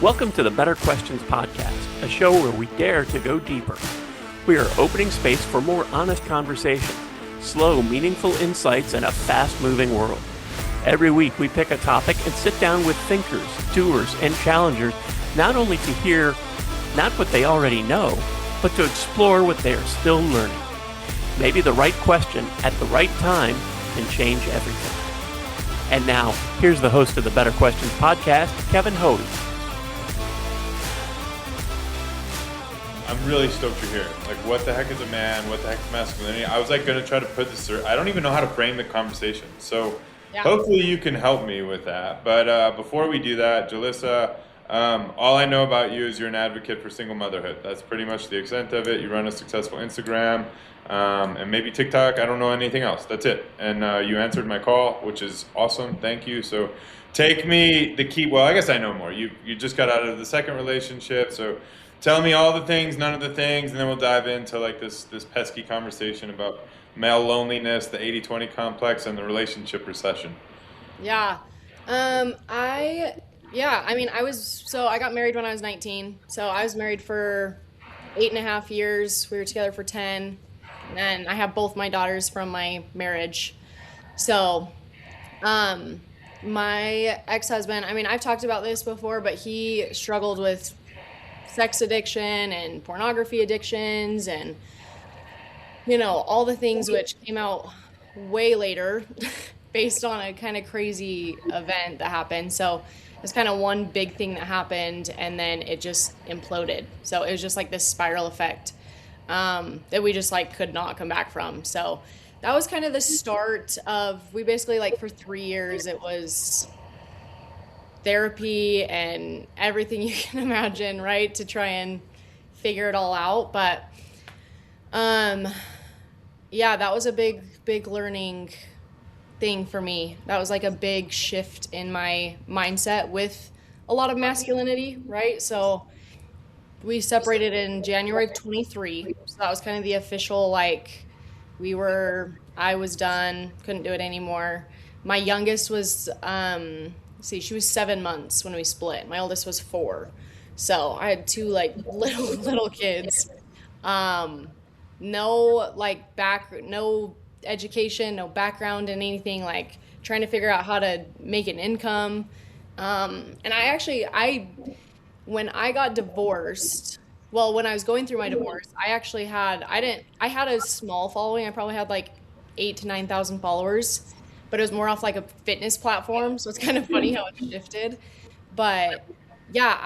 Welcome to the Better Questions Podcast, a show where we dare to go deeper. We are opening space for more honest conversation, slow, meaningful insights in a fast-moving world. Every week we pick a topic and sit down with thinkers, doers, and challengers, not only to hear not what they already know, but to explore what they are still learning. Maybe the right question at the right time can change everything. And now, here's the host of the Better Questions Podcast, Kevin Hovey. I'm really stoked you're here. Like, what the heck is a man? What the heck is masculinity? I was like going to try to put this through. I don't even know how to frame the conversation. So hopefully you can help me with that. But before we do that, Jalissa, all I know about you is you're an advocate for single motherhood. That's pretty much the extent of it. You run a successful Instagram and maybe TikTok. I don't know anything else. That's it. And you answered my call, which is awesome. Thank you. So take me the key. Well, I guess I know more. You just got out of the second relationship. So tell me all the things, none of the things, and then we'll dive into like this pesky conversation about male loneliness, the 80-20 complex, and the relationship recession. I got married when I was 19. So I was married for 8.5 years. We were together for 10. And I have both my daughters from my marriage. So my ex-husband, I've talked about this before, but he struggled with sex addiction and pornography addictions and, all the things which came out way later based on a kind of crazy event that happened. So it's kind of one big thing that happened and then it just imploded. So it was just like this spiral effect that we just like could not come back from. So that was kind of the start of, we basically like for 3 years, it was therapy and everything you can imagine, right, to try and figure it all out. But that was a big learning thing for me. That was like a big shift in my mindset with a lot of masculinity, right? So we separated in January of 23. So that was kind of the official, like, I was done, couldn't do it anymore. My youngest was she was 7 months when we split. My oldest was 4. So I had 2 like little kids. No education, no background in anything, like trying to figure out how to make an income. And when I got divorced, when I was going through my divorce, I had a small following. I probably had like 8,000 to 9,000 followers. But it was more off like a fitness platform, so it's kind of funny how it shifted. But yeah,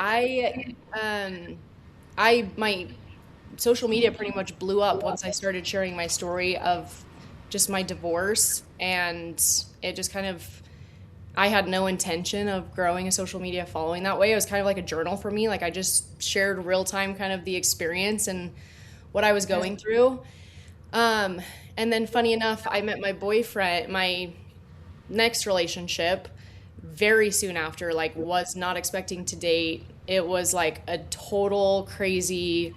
my social media pretty much blew up once I started sharing my story of just my divorce, and it just kind of, I had no intention of growing a social media following that way. It was kind of like a journal for me. Like I just shared real time kind of the experience and what I was going through. And then funny enough, I met my boyfriend, my next relationship, very soon after, like was not expecting to date. It was like a total crazy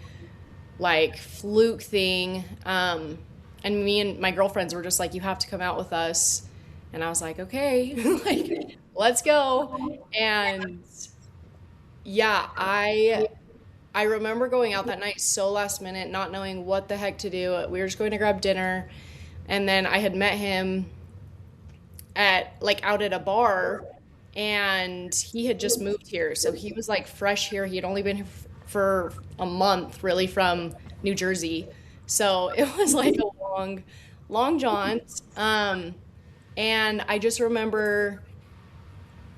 like fluke thing. And me and my girlfriends were just like, you have to come out with us. And I was like, okay, like, let's go. And yeah, I remember going out that night so last minute, not knowing what the heck to do. We were just going to grab dinner. And then I had met him out at a bar, and he had just moved here. So he was like fresh here. He had only been here for a month really from New Jersey. So it was like a long jaunt. And I just remember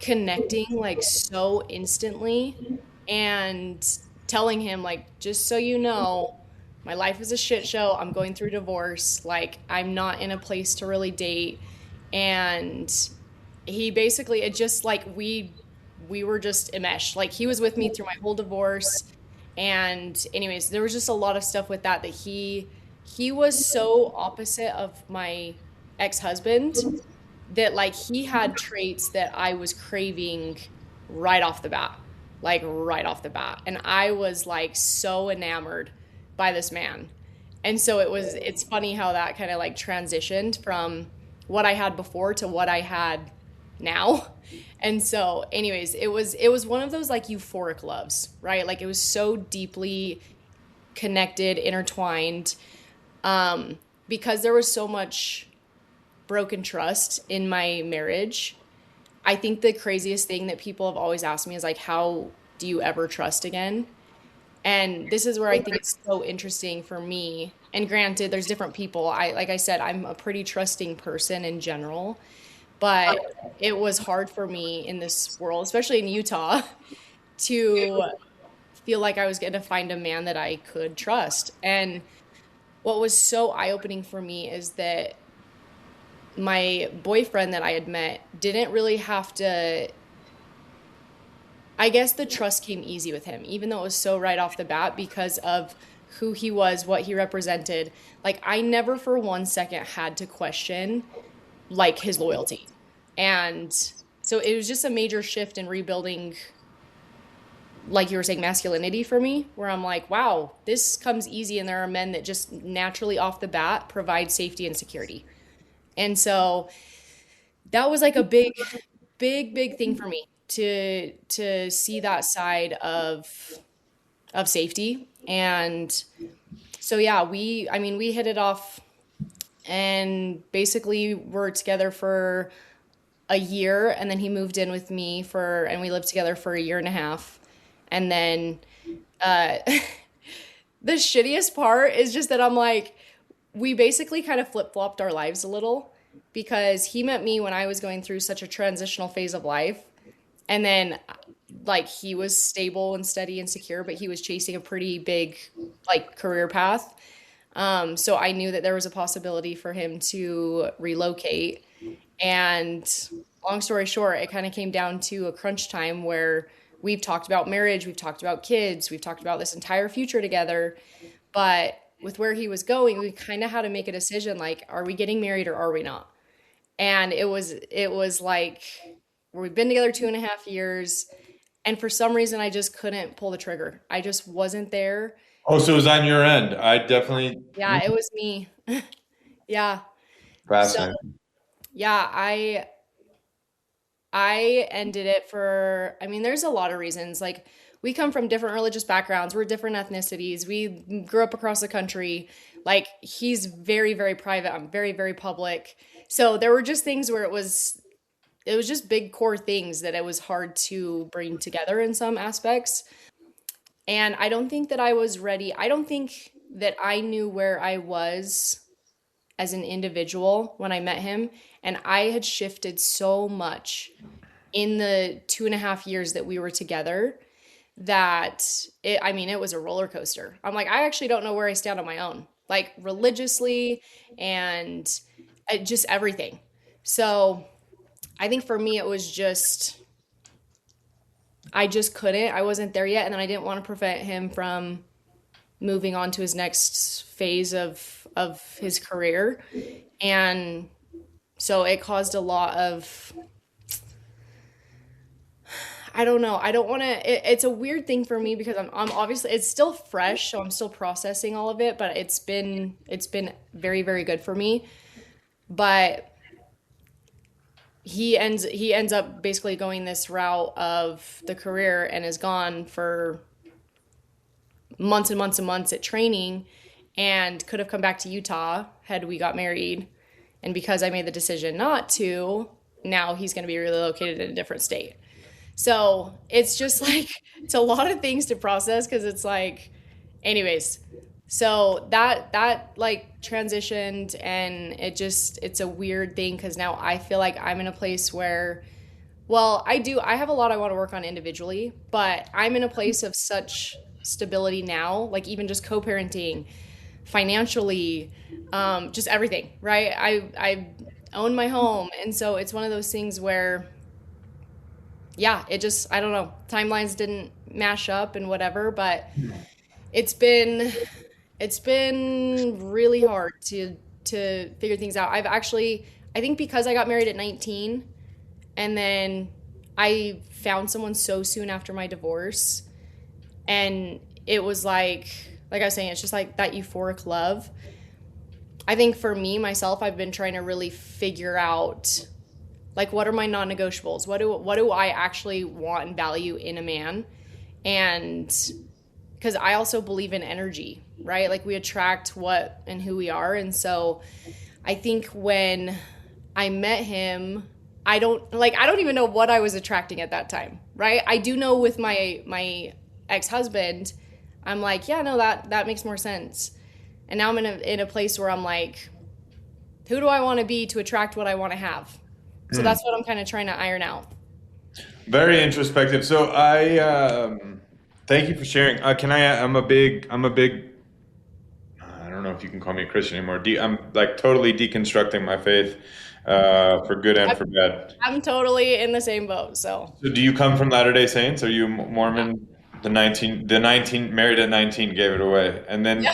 connecting like so instantly and telling him like, just so you know, my life is a shit show. I'm going through divorce. Like I'm not in a place to really date. And he basically, it just like we were just enmeshed. Like he was with me through my whole divorce. And anyways, there was just a lot of stuff with that he was so opposite of my ex-husband that like he had traits that I was craving right off the bat. And I was like so enamored by this man. And so it's funny how that kind of like transitioned from what I had before to what I had now. And so anyways, it was one of those like euphoric loves, right? Like it was so deeply connected, intertwined, because there was so much broken trust in my marriage. I think the craziest thing that people have always asked me is like, how do you ever trust again? And this is where I think it's so interesting for me. And granted, there's different people. Like I said, I'm a pretty trusting person in general, but it was hard for me in this world, especially in Utah, to feel like I was going to find a man that I could trust. And what was so eye-opening for me is that my boyfriend that I had met didn't really have to, I guess the trust came easy with him, even though it was so right off the bat because of who he was, what he represented. Like I never for one second had to question like his loyalty. And so it was just a major shift in rebuilding, like you were saying, masculinity for me, where I'm like, wow, this comes easy. And there are men that just naturally off the bat provide safety and security. And so that was like a big thing for me to see that side of safety. And so yeah, we hit it off and basically were together for a year, and then he moved in with me and we lived together for a year and a half. And then the shittiest part is just that I'm like, we basically kind of flip-flopped our lives a little because he met me when I was going through such a transitional phase of life. And then like he was stable and steady and secure, but he was chasing a pretty big like career path. So I knew that there was a possibility for him to relocate. And long story short, it kind of came down to a crunch time where we've talked about marriage, we've talked about kids, we've talked about this entire future together. But with where he was going, we kind of had to make a decision, like, are we getting married or are we not? And it was like, we've been together 2.5 years. And for some reason, I just couldn't pull the trigger. I just wasn't there. Oh, so it was on your end. I definitely. Yeah, it was me. Yeah. Fascinating. So, yeah, I ended it for, I mean, there's a lot of reasons. Like, we come from different religious backgrounds. We're different ethnicities. We grew up across the country. Like, he's very, very private. I'm very, very public. So there were just things where it was just big core things that it was hard to bring together in some aspects. And I don't think that I was ready. I don't think that I knew where I was as an individual when I met him. And I had shifted so much in the 2.5 years that we were together that it was a roller coaster. I'm like, I actually don't know where I stand on my own, like religiously and just everything. So I think for me, it was just, I just couldn't, I wasn't there yet. And then I didn't want to prevent him from moving on to his next phase of his career. And so it caused a lot of, I don't know. I don't want to, it's a weird thing for me because I'm obviously, it's still fresh. So I'm still processing all of it, but it's been very, very good for me. But he ends up basically going this route of the career and is gone for months and months and months at training and could have come back to Utah had we got married. And because I made the decision not to, now he's going to be relocated in a different state. So it's just like, it's a lot of things to process because it's like, anyways, so that like transitioned and it's a weird thing because now I feel like I'm in a place where, well, I have a lot I want to work on individually, but I'm in a place of such stability now, like even just co-parenting, financially, just everything, right? I own my home. And so it's one of those things where, yeah, it just, I don't know, timelines didn't mash up and whatever, but it's been really hard to figure things out. I think because I got married at 19 and then I found someone so soon after my divorce, and it was like I was saying, it's just like that euphoric love. I think for me, myself, I've been trying to really figure out Like, what are my non-negotiables? What do I actually want and value in a man? And because I also believe in energy, right? Like, we attract what and who we are. And so I think when I met him, I don't even know what I was attracting at that time, right? I do know with my ex-husband, I'm like, yeah, no, that makes more sense. And now I'm in a place where I'm like, who do I want to be to attract what I want to have? So that's what I'm kind of trying to iron out. Very introspective. So I thank you for sharing. I'm a big. I don't know if you can call me a Christian anymore. I'm like totally deconstructing my faith for good and for bad. I'm totally in the same boat. So do you come from Latter-day Saints? Are you Mormon? The 19 married at 19 gave it away. And then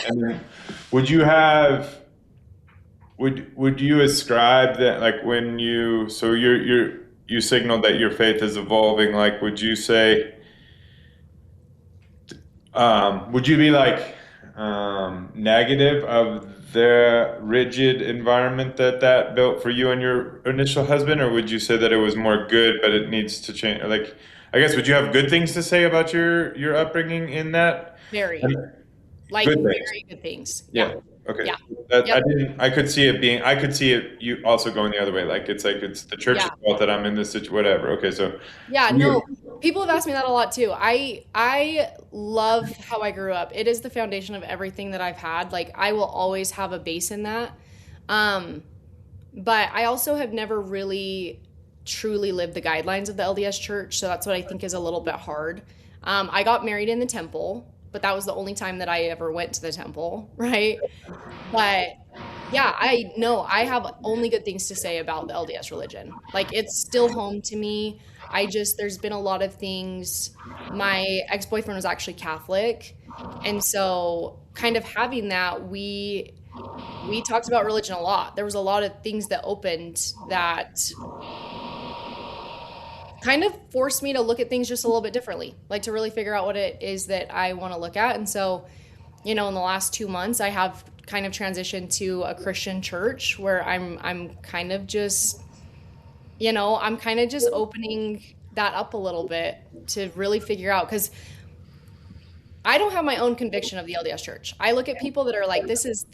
would you ascribe that, like, when you signaled that your faith is evolving, like, would you say would you be like negative of the rigid environment that built for you and your initial husband, or would you say that it was more good but it needs to change? Like, I guess, would you have good things to say about your upbringing in that? Very good things. Yeah. Okay. Yeah. I could see it you also going the other way. Like, it's the church's fault that I'm in this situation, whatever. Okay. So people have asked me that a lot too. I love how I grew up. It is the foundation of everything that I've had. Like, I will always have a base in that. But I also have never really truly lived the guidelines of the LDS church. So that's what I think is a little bit hard. I got married in the temple, but that was the only time that I ever went to the temple, right? But yeah, I know I have only good things to say about the LDS religion. Like, it's still home to me. There's been a lot of things. My ex-boyfriend was actually Catholic. And so kind of having that, we talked about religion a lot. There was a lot of things that opened that kind of forced me to look at things just a little bit differently, like to really figure out what it is that I want to look at. And so, in the last 2 months, I have kind of transitioned to a Christian church where I'm kind of just, opening that up a little bit to really figure out, because I don't have my own conviction of the LDS church. I look at people that are like, this is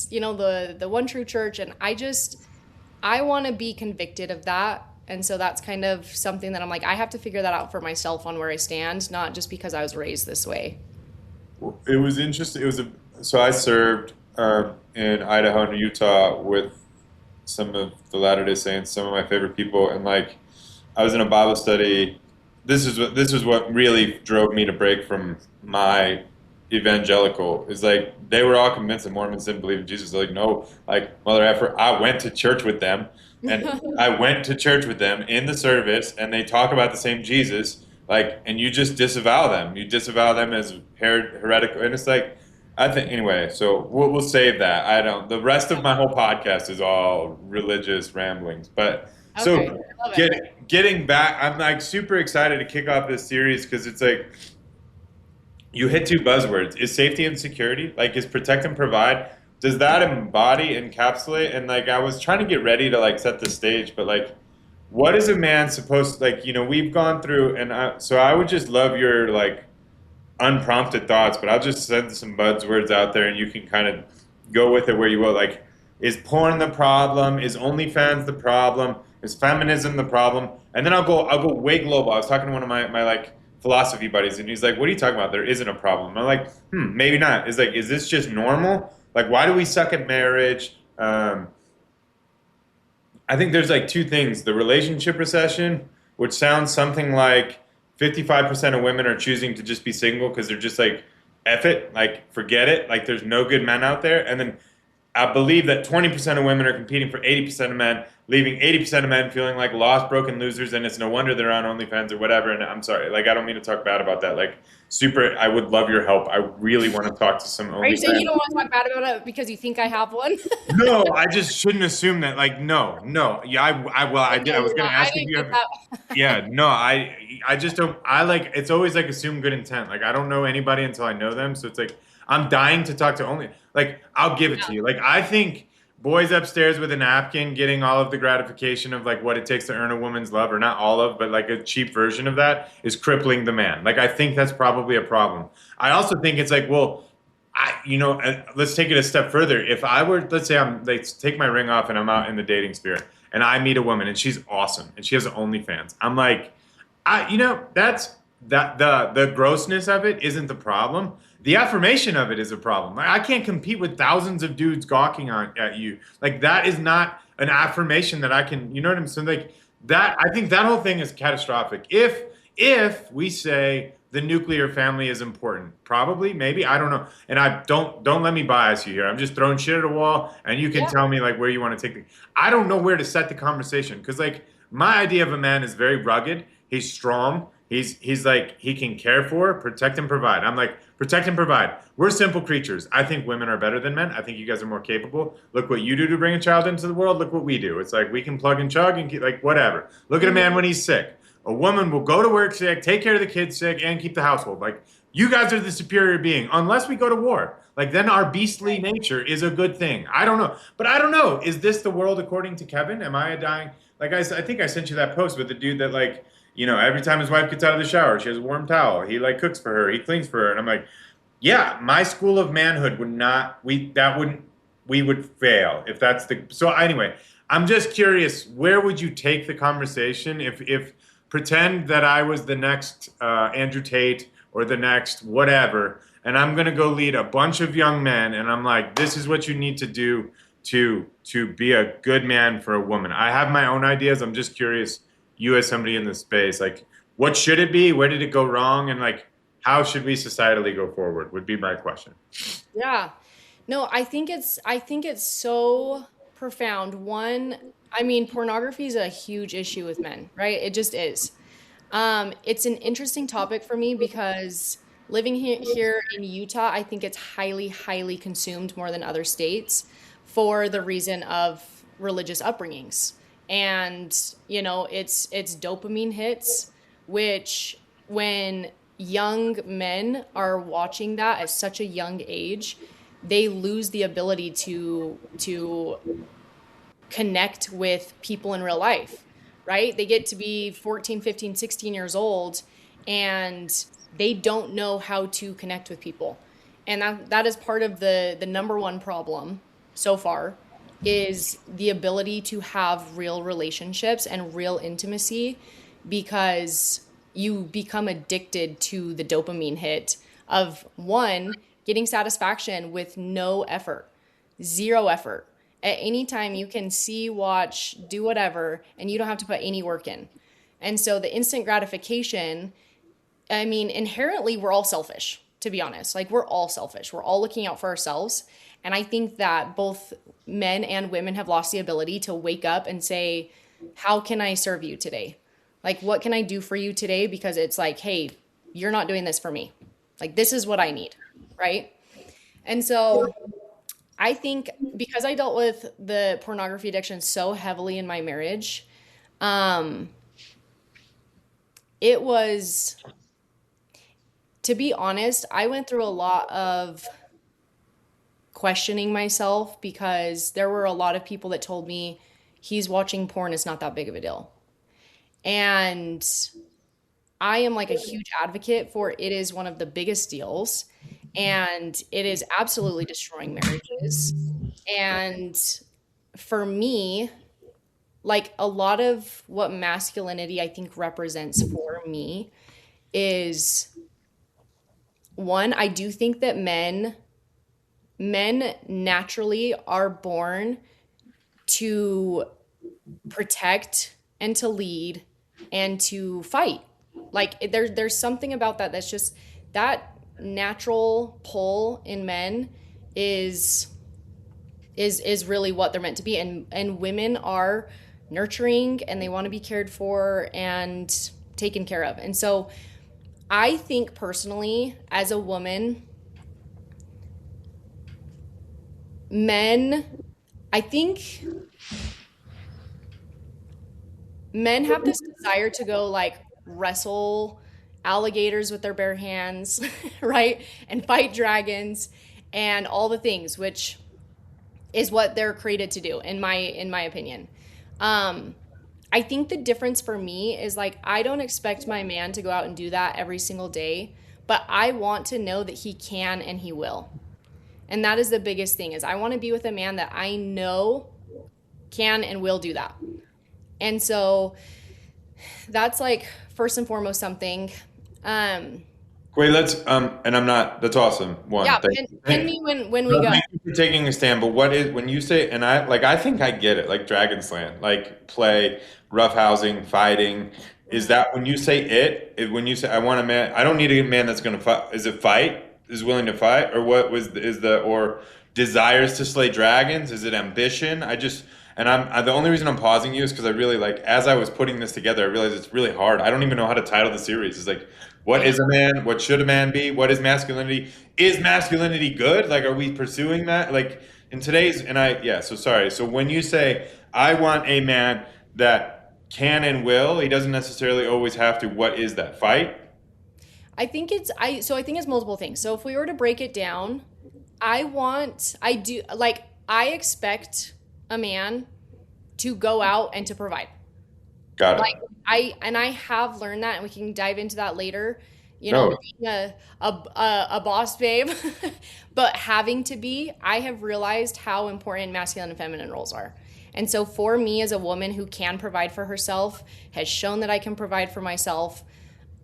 the one true church, and I want to be convicted of that. And so that's kind of something that I'm like, I have to figure that out for myself on where I stand, not just because I was raised this way. It was interesting. So I served in Idaho and Utah with some of the Latter-day Saints, some of my favorite people, and like, I was in a Bible study. This is what really drove me to break from my evangelical, is like, they were all convinced that Mormons didn't believe in Jesus. They're like, no, like, mother effer, I went to church with them. And I went to church with them in the service, and they talk about the same Jesus, like, and you just disavow them. You disavow them as heretical. And it's like, I think, anyway, so we'll save that. The rest of my whole podcast is all religious ramblings. But okay, so getting back, I'm like super excited to kick off this series, because it's like, you hit two buzzwords. Is safety and security, like, is protect and provide, does that encapsulate? And like, I was trying to get ready to like set the stage, but like, what is a man supposed to, like, we've gone through, and so I would just love your like unprompted thoughts, but I'll just send some buzzwords out there and you can kind of go with it where you will. Like, is porn the problem? Is OnlyFans the problem? Is feminism the problem? And then I'll go way global. I was talking to one of my like philosophy buddies, and he's like, what are you talking about? There isn't a problem. I'm like, maybe not. Is this just normal? Like, why do we suck at marriage? I think there's like two things. The relationship recession, which sounds something like 55% of women are choosing to just be single because they're just like, F it, like, forget it. Like, there's no good men out there. And then I believe that 20% of women are competing for 80% of men, leaving 80% of men feeling like lost, broken losers, and it's no wonder they're on OnlyFans or whatever. And I'm sorry, like, I don't mean to talk bad about that. Like, I would love your help. I really want to talk to some OnlyFans. Are you saying you don't want to talk bad about it because you think I have one? No, I just shouldn't assume that. Like, no. Yeah, I did. I was going to ask if you have. Yeah, no, I just don't. It's always like assume good intent. Like, I don't know anybody until I know them. So it's like, I'm dying to talk to only. Like, I'll give it to you. Like, I think boys upstairs with a napkin getting all of the gratification of like what it takes to earn a woman's love, or not all of, but like a cheap version of that is crippling the man. Like I think that's probably a problem. I also think it's like, well, let's take it a step further. If I were, let's say let's take my ring off and I'm out in the dating sphere and I meet a woman and she's awesome and she has OnlyFans. I'm like, the grossness of it isn't the problem. The affirmation of it is a problem. Like, I can't compete with thousands of dudes gawking at you. Like that is not an affirmation that I can, you know what I'm saying? Like that, I think that whole thing is catastrophic. If we say the nuclear family is important, probably, maybe, I don't know. And I don't let me bias you here. I'm just throwing shit at a wall and you can tell me like where you want to take it. I don't know where to set the conversation. Cause like my idea of a man is very rugged. He's strong. He's like, he can care for, protect, and provide. I'm like, protect and provide. We're simple creatures. I think women are better than men. I think you guys are more capable. Look what you do to bring a child into the world. Look what we do. It's like we can plug and chug and keep, like whatever. Look at a man when he's sick. A woman will go to work sick, take care of the kids sick, and keep the household. Like you guys are the superior being, unless we go to war. Like then our beastly nature is a good thing. I don't know. But I don't know. Is this the world according to Kevin? Am I a dying? Like I think I sent you that post with the dude that like, every time his wife gets out of the shower, she has a warm towel. He like cooks for her. He cleans for her. And I'm like, yeah, my school of manhood we would fail if that's so anyway, I'm just curious, where would you take the conversation if pretend that I was the next Andrew Tate or the next whatever, and I'm going to go lead a bunch of young men. And I'm like, this is what you need to do to be a good man for a woman. I have my own ideas. I'm just curious, you as somebody in this space, like what should it be? Where did it go wrong? And like, how should we societally go forward would be my question. Yeah. No, I think it's so profound. One, I mean, pornography is a huge issue with men, right? It just is. It's an interesting topic for me because living here in Utah, I think it's highly, highly consumed more than other states for the reason of religious upbringings. And, it's dopamine hits, which when young men are watching that at such a young age, they lose the ability to connect with people in real life, right? They get to be 14, 15, 16 years old and they don't know how to connect with people. And that is part of the number one problem so far, is the ability to have real relationships and real intimacy, because you become addicted to the dopamine hit of one, getting satisfaction with no effort, zero effort. At any time you can see, watch, do whatever, and you don't have to put any work in. And so the instant gratification, I mean, inherently we're all selfish, to be honest. Like we're all selfish. We're all looking out for ourselves. And I think that both men and women have lost the ability to wake up and say, how can I serve you today? Like, what can I do for you today? Because it's like, hey, you're not doing this for me. Like, this is what I need, right? And so I think because I dealt with the pornography addiction so heavily in my marriage, it was, to be honest, I went through a lot of questioning myself, because there were a lot of people that told me he's watching porn, it's not that big of a deal. And I am like a huge advocate for it is one of the biggest deals, and it is absolutely destroying marriages. And for me, like a lot of what masculinity I think represents for me is, one, I do think that men naturally are born to protect and to lead and to fight. Like there's something about that that's just, that natural pull in men is really what they're meant to be. And women are nurturing and they want to be cared for and taken care of. And so I think personally, as a woman, I think men have this desire to go like wrestle alligators with their bare hands, right? And fight dragons and all the things, which is what they're created to do, in my opinion. I think the difference for me is like, I don't expect my man to go out and do that every single day, but I want to know that he can and he will. And that is the biggest thing, is I want to be with a man that I know can and will do that. And so that's like first and foremost something. Wait, let's and I'm not. That's awesome. One, yeah, pin me when we go. Thank you for taking a stand. But what is when you say, and I think I get it, like Dragonsland, like play, roughhousing, fighting. Is that when you say when you say I want a man? I don't need a man that's going to fight. Is it fight? Is willing to fight, or what or desires to slay dragons? Is it ambition? I'm the only reason I'm pausing you is because I really like, as I was putting this together, I realized it's really hard. I don't even know how to title the series. It's like, what is a man? What should a man be? What is masculinity? Is masculinity good? Like, are we pursuing that? Like in today's, so sorry. So when you say, I want a man that can and will, he doesn't necessarily always have to. What is that? Fight? I think it's multiple things. So if we were to break it down, I expect a man to go out and to provide. Got it. Like I have learned that, and we can dive into that later. Being a boss babe, but having to be, I have realized how important masculine and feminine roles are. And so for me as a woman who can provide for herself, has shown that I can provide for myself,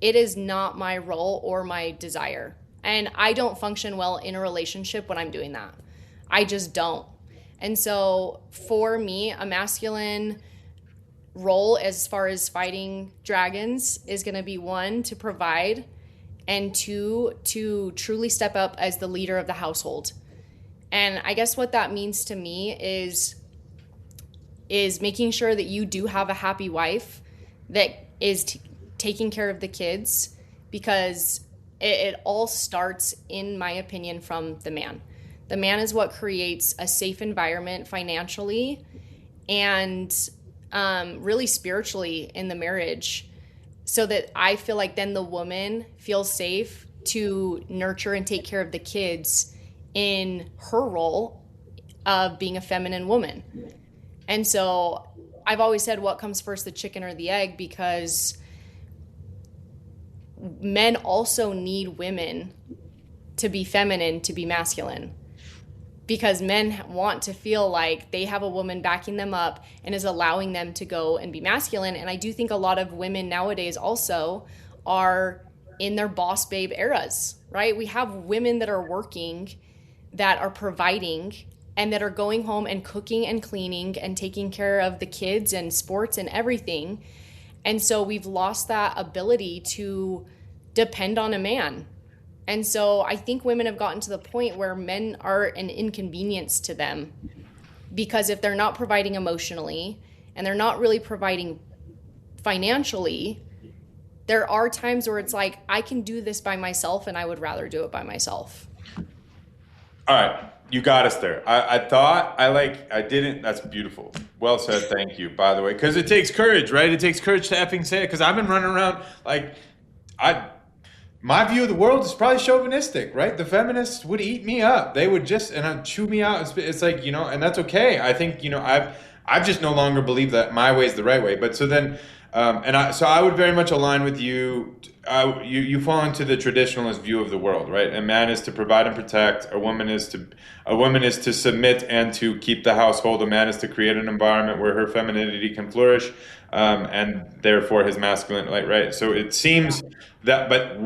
it is not my role or my desire. And I don't function well in a relationship when I'm doing that. I just don't. And so for me, a masculine role as far as fighting dragons is going to be, one, to provide, and two, to truly step up as the leader of the household. And I guess what that means to me is making sure that you do have a happy wife that is taking care of the kids, because it all starts, in my opinion, from the man. The man is what creates a safe environment financially and really spiritually in the marriage, so that I feel like then the woman feels safe to nurture and take care of the kids in her role of being a feminine woman. And so I've always said, what comes first, the chicken or the egg? Because men also need women to be feminine, to be masculine. Because men want to feel like they have a woman backing them up and is allowing them to go and be masculine. And I do think a lot of women nowadays also are in their boss babe eras, right? We have women that are working, that are providing, and that are going home and cooking and cleaning and taking care of the kids and sports and everything. And so we've lost that ability to depend on a man. And so I think women have gotten to the point where men are an inconvenience to them, because if they're not providing emotionally and they're not really providing financially, there are times where it's like, I can do this by myself and I would rather do it by myself. All right. You got us there. I didn't. That's beautiful. Well said. Thank you, by the way. Because it takes courage, right? It takes courage to effing say it. Because I've been running around my view of the world is probably chauvinistic, right? The feminists would eat me up. They would just chew me out. It's like, and that's okay. I think, I've just no longer believed that my way is the right way. But so then, so I would very much align with you. You fall into the traditionalist view of the world, right? A man is to provide and protect. A woman is to submit and to keep the household. A man is to create an environment where her femininity can flourish, and therefore his masculine, right? So it seems that, but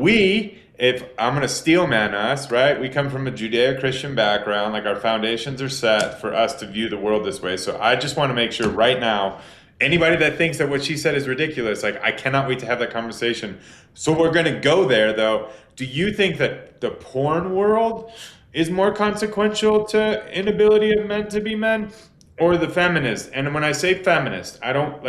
if I'm going to steel man us, right? We come from a Judeo-Christian background, like our foundations are set for us to view the world this way. So I just want to make sure right now, anybody that thinks that what she said is ridiculous, like I cannot wait to have that conversation. So we're going to go there though. Do you think that the porn world is more consequential to inability of men to be men, or the feminist? And when I say feminist, I don't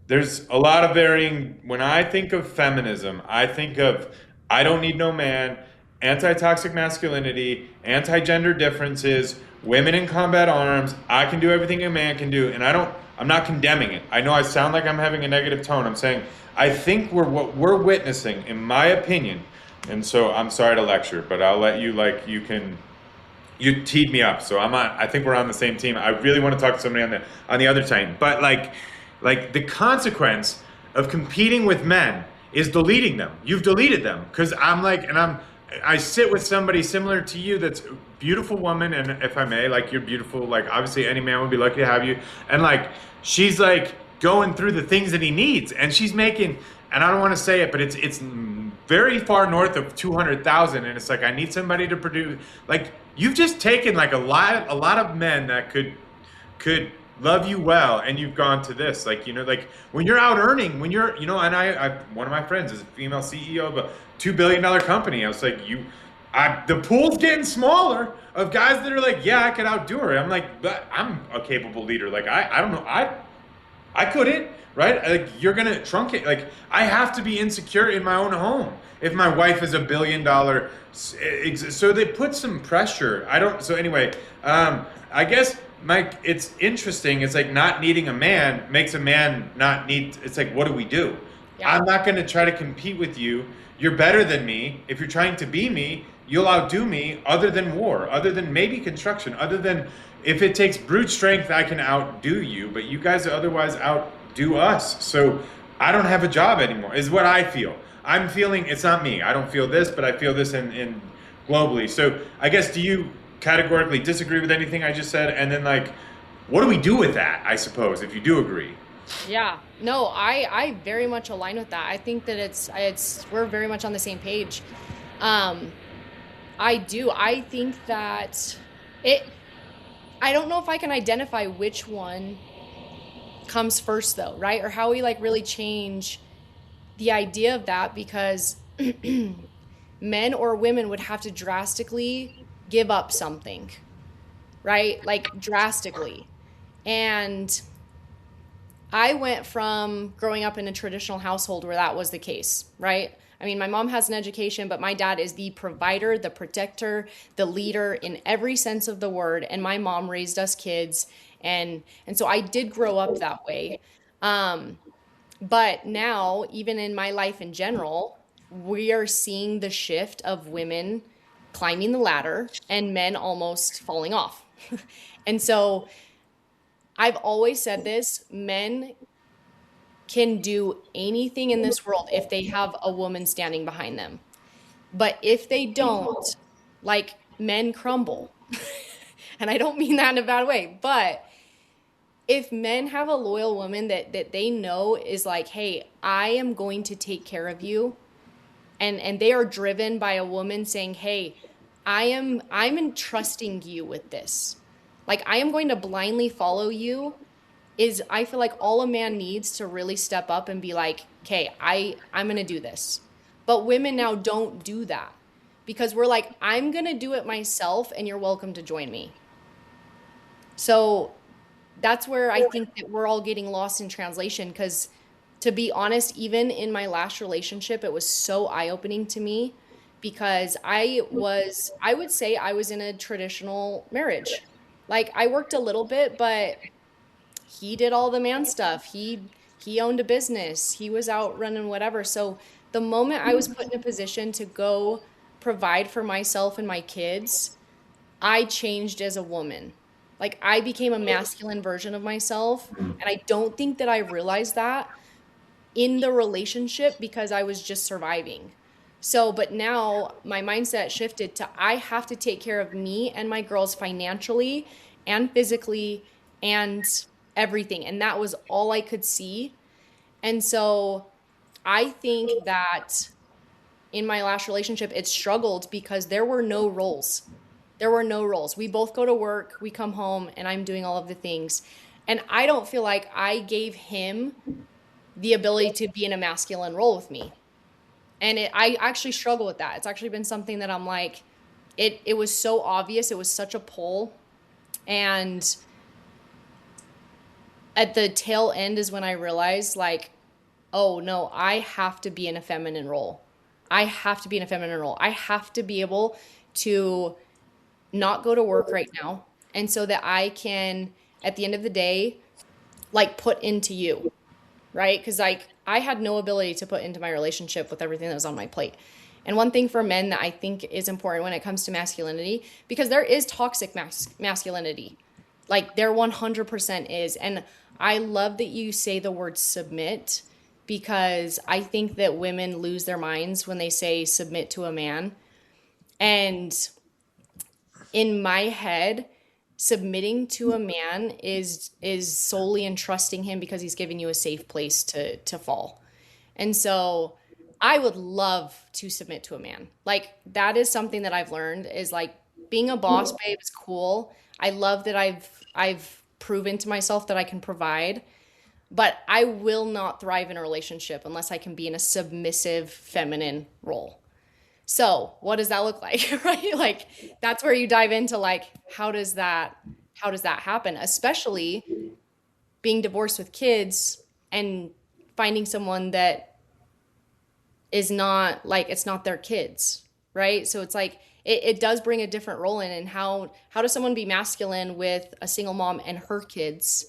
there's a lot of varying. When I think of feminism, I think of, I don't need no man, anti-toxic masculinity, anti-gender differences, women in combat arms. I can do everything a man can do. And I'm not condemning it. I know I sound like I'm having a negative tone. I'm saying, I think what we're witnessing, in my opinion, and so I'm sorry to lecture, but I'll let you, you can you teed me up. So I think we're on the same team. I really want to talk to somebody on the other team. But like the consequence of competing with men is deleting them. You've deleted them because I sit with somebody similar to you that's a beautiful woman, and if I may, like you're beautiful, like obviously any man would be lucky to have you. And like she's like going through the things that he needs, and she's making, and I don't want to say it, but it's very far north of 200,000, and it's like I need somebody to produce. Like you've just taken like a lot of men that could love you well, and you've gone to this, like, you know, like when you're out earning, when you're, you know, and I one of my friends is a female CEO of a $2 billion company. I was like, the pool's getting smaller of guys that are like, yeah, I could outdo her. I'm like, but I'm a capable leader. Like I don't know, I couldn't, right? Like you're gonna truncate. Like I have to be insecure in my own home if my wife is $1 billion. So they put some pressure. So anyway, I guess, Mike, it's interesting. It's like not needing a man makes a man not need. It's like, what do we do? Yeah. I'm not going to try to compete with you. You're better than me. If you're trying to be me, you'll outdo me, other than war, other than maybe construction, other than if it takes brute strength, I can outdo you, but you guys otherwise outdo us. So I don't have a job anymore, is what I feel. I'm feeling, it's not me. I don't feel this, but I feel this in globally. So I guess, do you categorically disagree with anything I just said? And then like, what do we do with that, I suppose, if you do agree? Yeah, no, I very much align with that. I think that we're very much on the same page. I think that I don't know if I can identify which one comes first though, right? Or how we like really change the idea of that, because men or women would have to drastically give up something, right? Like drastically. And I went from growing up in a traditional household where that was the case, right? I mean, my mom has an education, but my dad is the provider, the protector, the leader in every sense of the word. And my mom raised us kids. And so I did grow up that way. But now, even in my life in general, we are seeing the shift of women climbing the ladder and men almost falling off. And so I've always said this, men can do anything in this world if they have a woman standing behind them. But if they don't, like, men crumble. And I don't mean that in a bad way, but if men have a loyal woman that they know is like, hey, I am going to take care of you, and they are driven by a woman saying, hey, I'm entrusting you with this. Like, I am going to blindly follow you, is I feel like all a man needs to really step up and be like, okay, I'm going to do this. But women now don't do that because we're like, I'm going to do it myself and you're welcome to join me. So that's where I think that we're all getting lost in translation, because to be honest, even in my last relationship, it was so eye-opening to me because I would say I was in a traditional marriage. Like, I worked a little bit, but he did all the man stuff. He owned a business. He was out running whatever. So the moment I was put in a position to go provide for myself and my kids, I changed as a woman. Like, I became a masculine version of myself. And I don't think that I realized that in the relationship because I was just surviving. So, but now my mindset shifted to I have to take care of me and my girls financially and physically and everything. And that was all I could see. And so I think that in my last relationship, it struggled because there were no roles. There were no roles. We both go to work, we come home, and I'm doing all of the things. And I don't feel like I gave him the ability to be in a masculine role with me. And I actually struggle with that. It's actually been something that I'm like, it was so obvious. It was such a pull. And at the tail end is when I realized, like, oh no, I have to be in a feminine role. I have to be in a feminine role. I have to be able to not go to work right now. And so that I can, at the end of the day, like, put into you, right? Because like I had no ability to put into my relationship with everything that was on my plate. And one thing for men that I think is important when it comes to masculinity, because there is toxic masculinity. Like there 100% is. And I love that you say the word submit, because I think that women lose their minds when they say submit to a man. And in my head, submitting to a man is solely entrusting him because he's giving you a safe place to fall. And so I would love to submit to a man. Like that is something that I've learned, is like being a boss babe is cool. I love that I've proven to myself that I can provide, but I will not thrive in a relationship unless I can be in a submissive feminine role. So what does that look like, right? Like that's where you dive into like, how does that happen? Especially being divorced with kids and finding someone that is not like, it's not their kids, right? So it's like, it does bring a different role in, and how does someone be masculine with a single mom and her kids,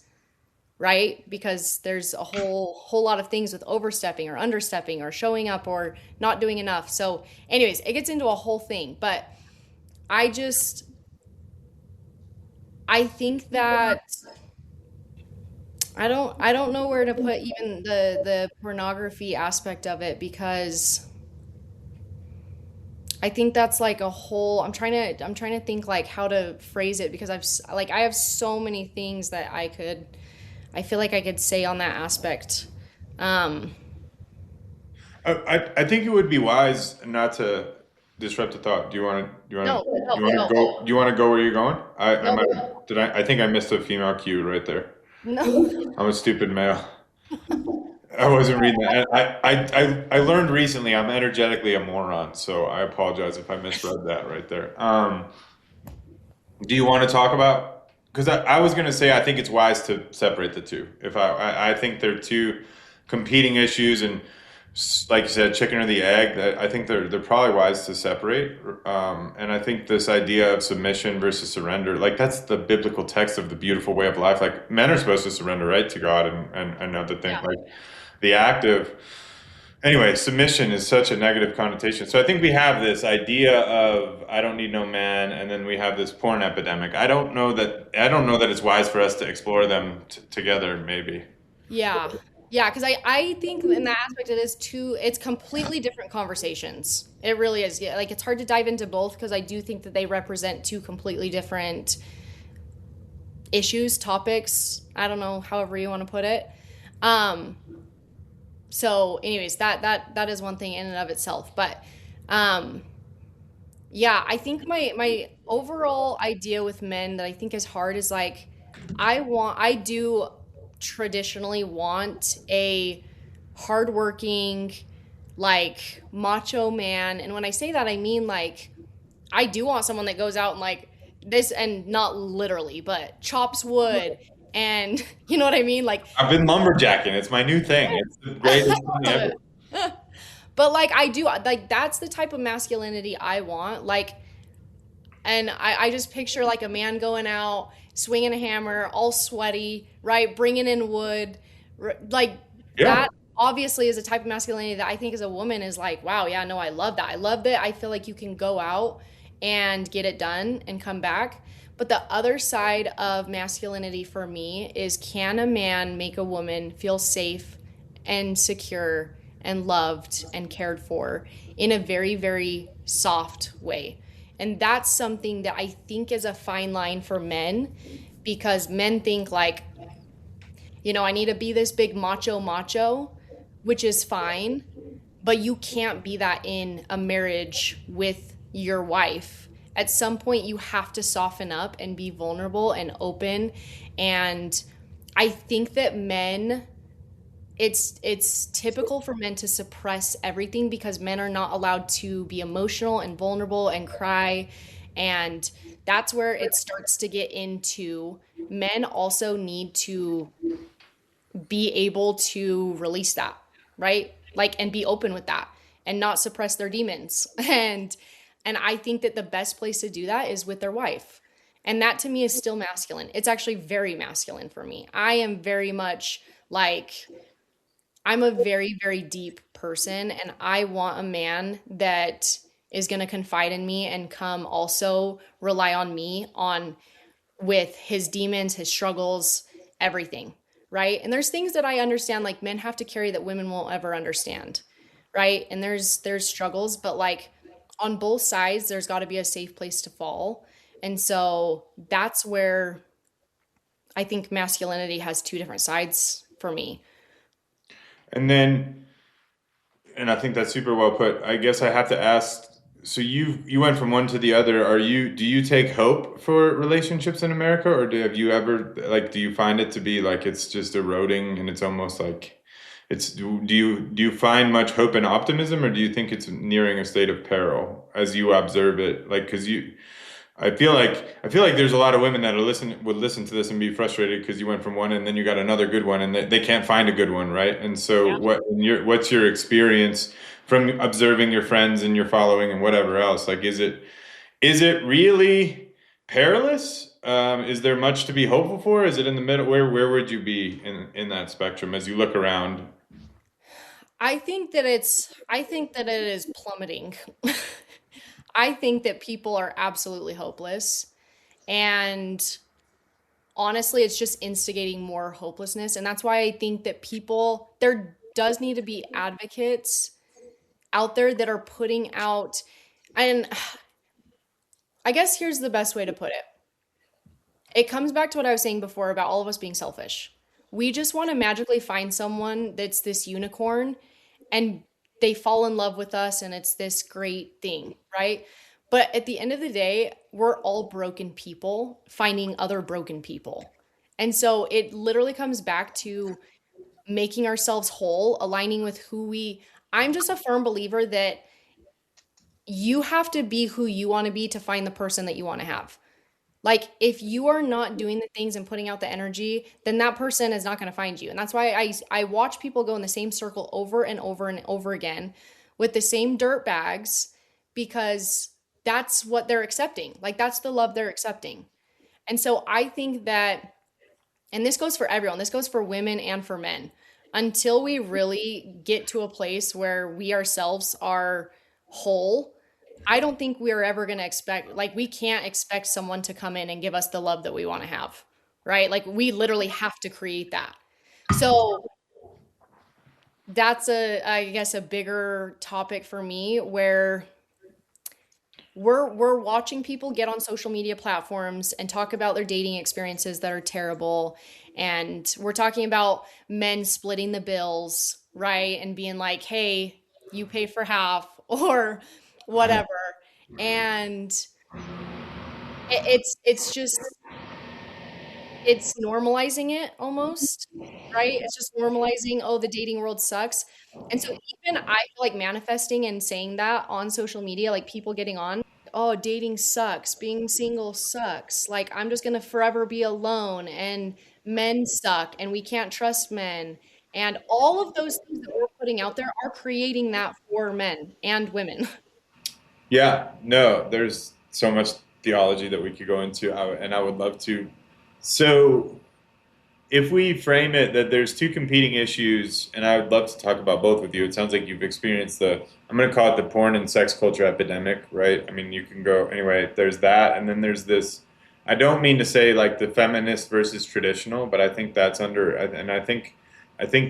right? Because there's a whole lot of things with overstepping or understepping or showing up or not doing enough. So anyways, it gets into a whole thing, but I think that I don't know where to put even the pornography aspect of it, because I think that's like a whole, I'm trying to think like how to phrase it, because I have so many things that I feel like I could say on that aspect. Um, I think it would be wise not to disrupt the thought. no, no, no, Do you want to go where you're going? I no, might, I think I missed a female cue right there. no. I'm a stupid male. I wasn't reading that. I learned recently I'm energetically a moron, so I apologize if I misread that right there. Do you want to talk about? Because I was going to say I think it's wise to separate the two. If I think they're two competing issues, and like you said, chicken or the egg. That I think they're probably wise to separate. And I think this idea of submission versus surrender, like that's the biblical text of the beautiful way of life. Like men are supposed to surrender, right, to God, and other things Yeah. like the act of. Anyway, submission is such a negative connotation. So I think we have this idea of I don't need no man, and then we have this porn epidemic. I don't know that it's wise for us to explore them together. Maybe. Yeah. Yeah, because I think in that aspect it's completely different conversations. It really is. Yeah, like it's hard to dive into both because I do think that they represent two completely different issues, topics. I don't know, however you want to put it. Um, so anyways, that is one thing in and of itself. But um yeah, I think my overall idea with men that I think is hard is like I do traditionally want a hardworking, like macho man. And when I say that, I mean like I do want someone that goes out and like this, and not literally, but chops wood and you know what I mean? Like I've been lumberjacking. It's my new thing. It's the greatest thing love ever. it. But like I do like that's the type of masculinity I want. Like, and I just picture like a man going out, swinging a hammer, all sweaty, right? Bringing in wood. Like Yeah. that obviously is a type of masculinity that I think as a woman is like, wow, yeah, no, I love that. I love that. I feel like you can go out and get it done and come back. But the other side of masculinity for me is, can a man make a woman feel safe and secure and loved and cared for in a very, very soft way? And that's something that I think is a fine line for men, because men think like, I need to be this big macho, which is fine, but you can't be that in a marriage with your wife. At some point, you have to soften up and be vulnerable and open. And I think that it's typical for men to suppress everything because men are not allowed to be emotional and vulnerable and cry. And that's where it starts to get into, men also need to be able to release that, right? Like, and be open with that and not suppress their demons. And I think that the best place to do that is with their wife. And that to me is still masculine. It's actually very masculine for me. I am very much like, I'm a very, very deep person, and I want a man that is going to confide in me and come also rely on me on with his demons, his struggles, everything, right? And there's things that I understand like men have to carry that women won't ever understand, right? And there's struggles, but like on both sides there's got to be a safe place to fall. And so that's where I think masculinity has two different sides for me. And then, and I think that's super well put. I guess I have to ask, so you went from one to the other. Do you take hope for relationships in America, or have you ever, like, do you find it to be like it's just eroding and it's almost like do you find much hope and optimism, or do you think it's nearing a state of peril as you observe it? Like, because I feel like there's a lot of women that would listen to this and be frustrated because you went from one and then you got another good one and they can't find a good one, right? And so Yeah. what's your experience from observing your friends and your following and whatever else? Like, is it really perilous? Is there much to be hopeful for? Is it in the middle? Where would you be in that spectrum as you look around? I think that it is plummeting. I think that people are absolutely hopeless. And honestly, it's just instigating more hopelessness. And that's why I think that there does need to be advocates out there that are putting out, and I guess here's the best way to put it. It comes back to what I was saying before about all of us being selfish. We just want to magically find someone that's this unicorn and they fall in love with us and it's this great thing, right? But at the end of the day, we're all broken people finding other broken people. And so it literally comes back to making ourselves whole, aligning with I'm just a firm believer that you have to be who you want to be to find the person that you want to have. Like, if you are not doing the things and putting out the energy, then that person is not going to find you. And that's why I watch people go in the same circle over and over and over again with the same dirt bags, because that's what they're accepting. Like, that's the love they're accepting. And so I think that, and this goes for everyone, this goes for women and for men, until we really get to a place where we ourselves are whole, I don't think we're ever going to we can't expect someone to come in and give us the love that we want to have, right? Like, we literally have to create that. So that's I guess a bigger topic for me, where we're watching people get on social media platforms and talk about their dating experiences that are terrible. And we're talking about men splitting the bills, right? And being like, hey, you pay for half or whatever. And it's just, it's normalizing it almost, right? It's just normalizing, oh, the dating world sucks. And so even I feel like manifesting and saying that on social media, like people getting on, oh, dating sucks, being single sucks. Like, I'm just gonna forever be alone, and men suck, and we can't trust men. And all of those things that we're putting out there are creating that for men and women. Yeah, no, there's so much theology that we could go into, and I would love to. So, if we frame it that there's two competing issues, and I would love to talk about both with you. It sounds like you've experienced I'm going to call it the porn and sex culture epidemic, right? I mean, you can go, anyway, there's that, and then there's this, I don't mean to say like the feminist versus traditional, but I think that's and I think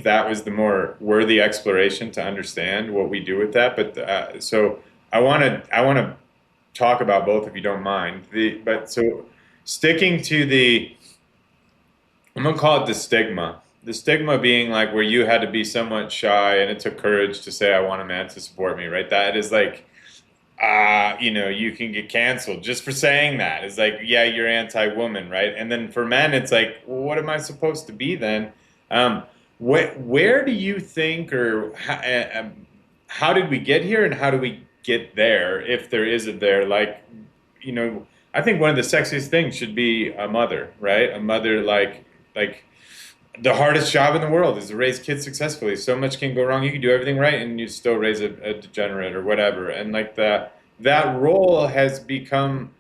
that was the more worthy exploration to understand what we do with that. But so I want to talk about both if you don't mind. But so sticking to I'm gonna call it the stigma. The stigma being like where you had to be somewhat shy, and it took courage to say, "I want a man to support me." Right? That is like, you can get canceled just for saying that. It's like, yeah, you're anti-woman, right? And then for men, it's like, well, what am I supposed to be then? Where do you think, or how did we get here, and how do we get there, if there is a there? Like, I think one of the sexiest things should be a mother, right? A mother, like the hardest job in the world is to raise kids successfully. So much can go wrong. You can do everything right and you still raise a degenerate or whatever. And like that role has become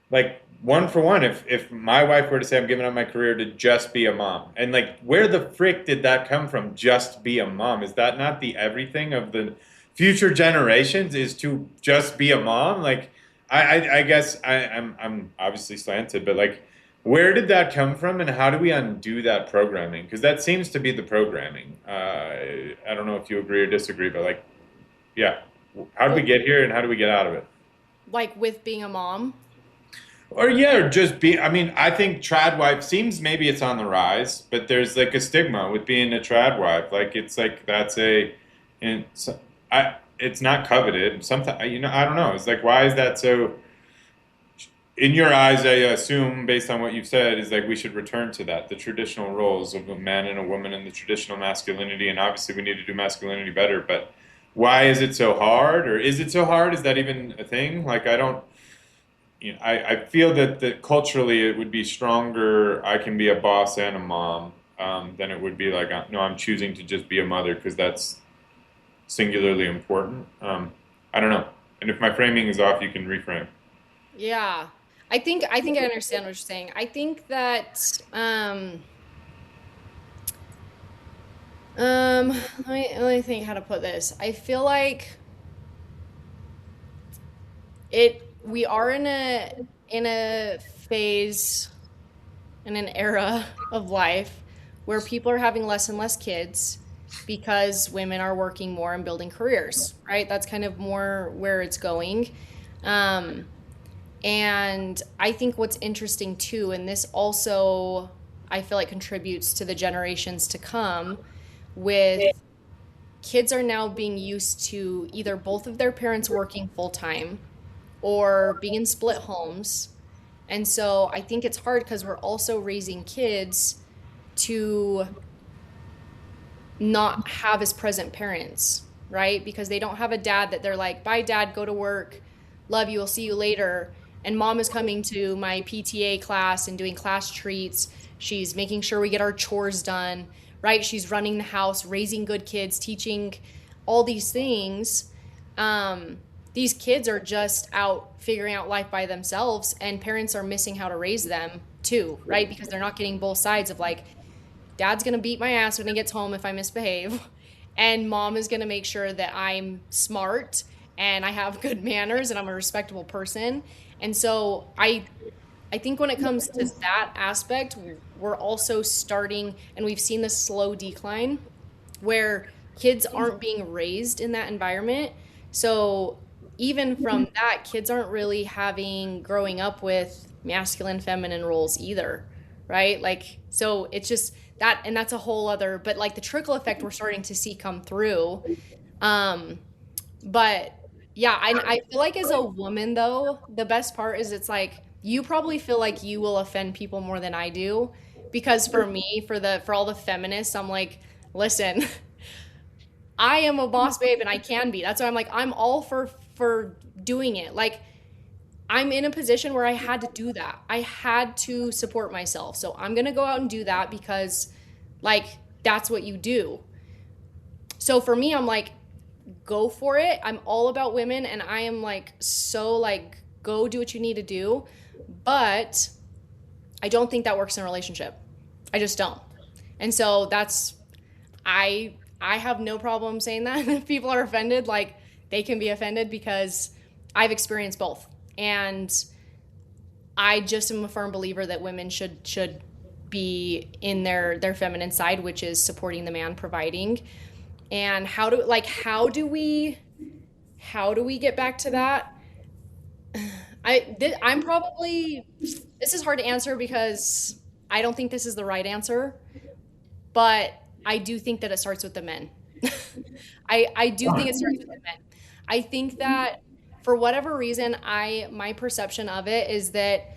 like one for one, if my wife were to say I'm giving up my career to just be a mom, and like where the frick did that come from? Just be a mom? Is that not the everything of the future generations? Is to just be a mom? Like I guess I'm obviously slanted, but like where did that come from, and how do we undo that programming? Because that seems to be the programming. I don't know if you agree or disagree, but like, yeah, how did we get here, and how do we get out of it? Like with being a mom. Or yeah, or just be. I mean, I think trad wife seems maybe it's on the rise, but there's like a stigma with being a trad wife. Like it's like that's a, and so, it's not coveted. Sometimes I don't know. It's like why is that so? In your eyes, I assume based on what you've said is like we should return to that the traditional roles of a man and a woman and the traditional masculinity, and obviously we need to do masculinity better. But why is it so hard, or is it so hard? Is that even a thing? Like I don't. I feel that culturally it would be stronger. I can be a boss and a mom than it would be like, no, I'm choosing to just be a mother because that's singularly important. I don't know. And if my framing is off, you can reframe. Yeah. I think I understand what you're saying. I think that let me think how to put this. I feel like we are in a phase, in an era of life where people are having less and less kids because women are working more and building careers, right? That's kind of more where it's going. Um, and I think what's interesting too, and this also I feel like contributes to the generations to come, with kids are now being used to either both of their parents working full time or being in split homes. And so I think it's hard because we're also raising kids to not have as present parents, right? Because they don't have a dad that they're like, bye, dad, go to work, love you, I'll see you later. And mom is coming to my PTA class and doing class treats. She's making sure we get our chores done, right? She's running the house, raising good kids, teaching all these things. These kids are just out figuring out life by themselves, and parents are missing how to raise them too, right? Because they're not getting both sides of like, dad's gonna beat my ass when he gets home if I misbehave, and mom is gonna make sure that I'm smart and I have good manners and I'm a respectable person. And so I think when it comes to that aspect, we're also starting, and we've seen this slow decline where kids aren't being raised in that environment. So even from that, kids aren't really growing up with masculine, feminine roles either, right? Like, so it's just that, and that's a whole other, but like the trickle effect we're starting to see come through. Um, but yeah, I feel like as a woman though, the best part is it's like you probably feel like you will offend people more than I do, because for me, for all the feminists, I'm like, listen, I am a boss babe and I can be. That's why I'm like I'm all for doing it. Like I'm in a position where I had to do that. I had to support myself. So I'm going to go out and do that because like that's what you do. So for me, I'm like, go for it. I'm all about women and I am like, so like, go do what you need to do. But I don't think that works in a relationship. I just don't. And so I have no problem saying that. If people are offended, like they can be offended because I've experienced both. And I just am a firm believer that women should be in their feminine side, which is supporting the man, providing. And how do we get back to that? I'm probably, this is hard to answer because I don't think this is the right answer, but I do think that it starts with the men. I do think it starts with the men. I think that for whatever reason, my perception of it is that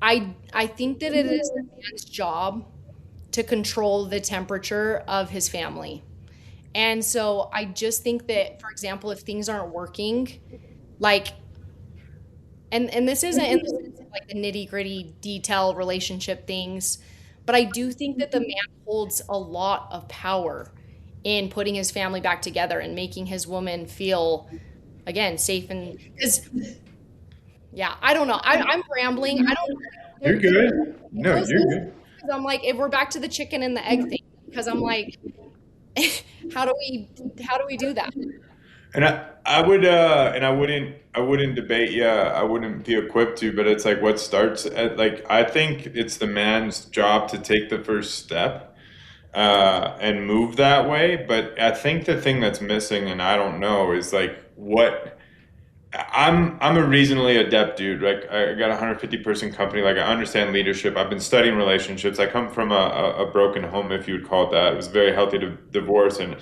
I think that it is the man's job to control the temperature of his family. And so I just think that, for example, if things aren't working, like, and this isn't in the sense of like the nitty gritty detail relationship things, but I do think that the man holds a lot of power in putting his family back together and making his woman feel, again, safe. And because Yeah, I don't know. I'm rambling. I don't. You're good. No, Those you're good. because I'm like, if we're back to the chicken and the egg thing, because I'm like, how do we do that? And I would and I wouldn't debate, yeah, I wouldn't be equipped to, but it's like what starts at, like, I think it's the man's job to take the first step and move that way. But I think the thing that's missing, and I don't know, is like what I'm a reasonably adept dude. Like I got a 150 person company. Like I understand leadership. I've been studying relationships. I come from a broken home, if you would call it that. It was a very healthy divorce, and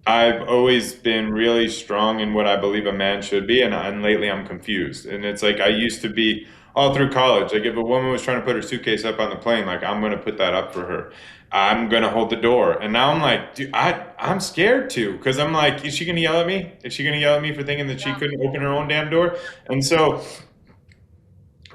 I've always been really strong in what I believe a man should be. And lately I'm confused. And it's like I used to be all through college. Like if a woman was trying to put her suitcase up on the plane, like I'm going to put that up for her. I'm gonna hold the door. And now I'm like, dude, I'm scared to, because I'm like, is she gonna yell at me? Is she gonna yell at me for thinking that she Yeah. couldn't open her own damn door? And so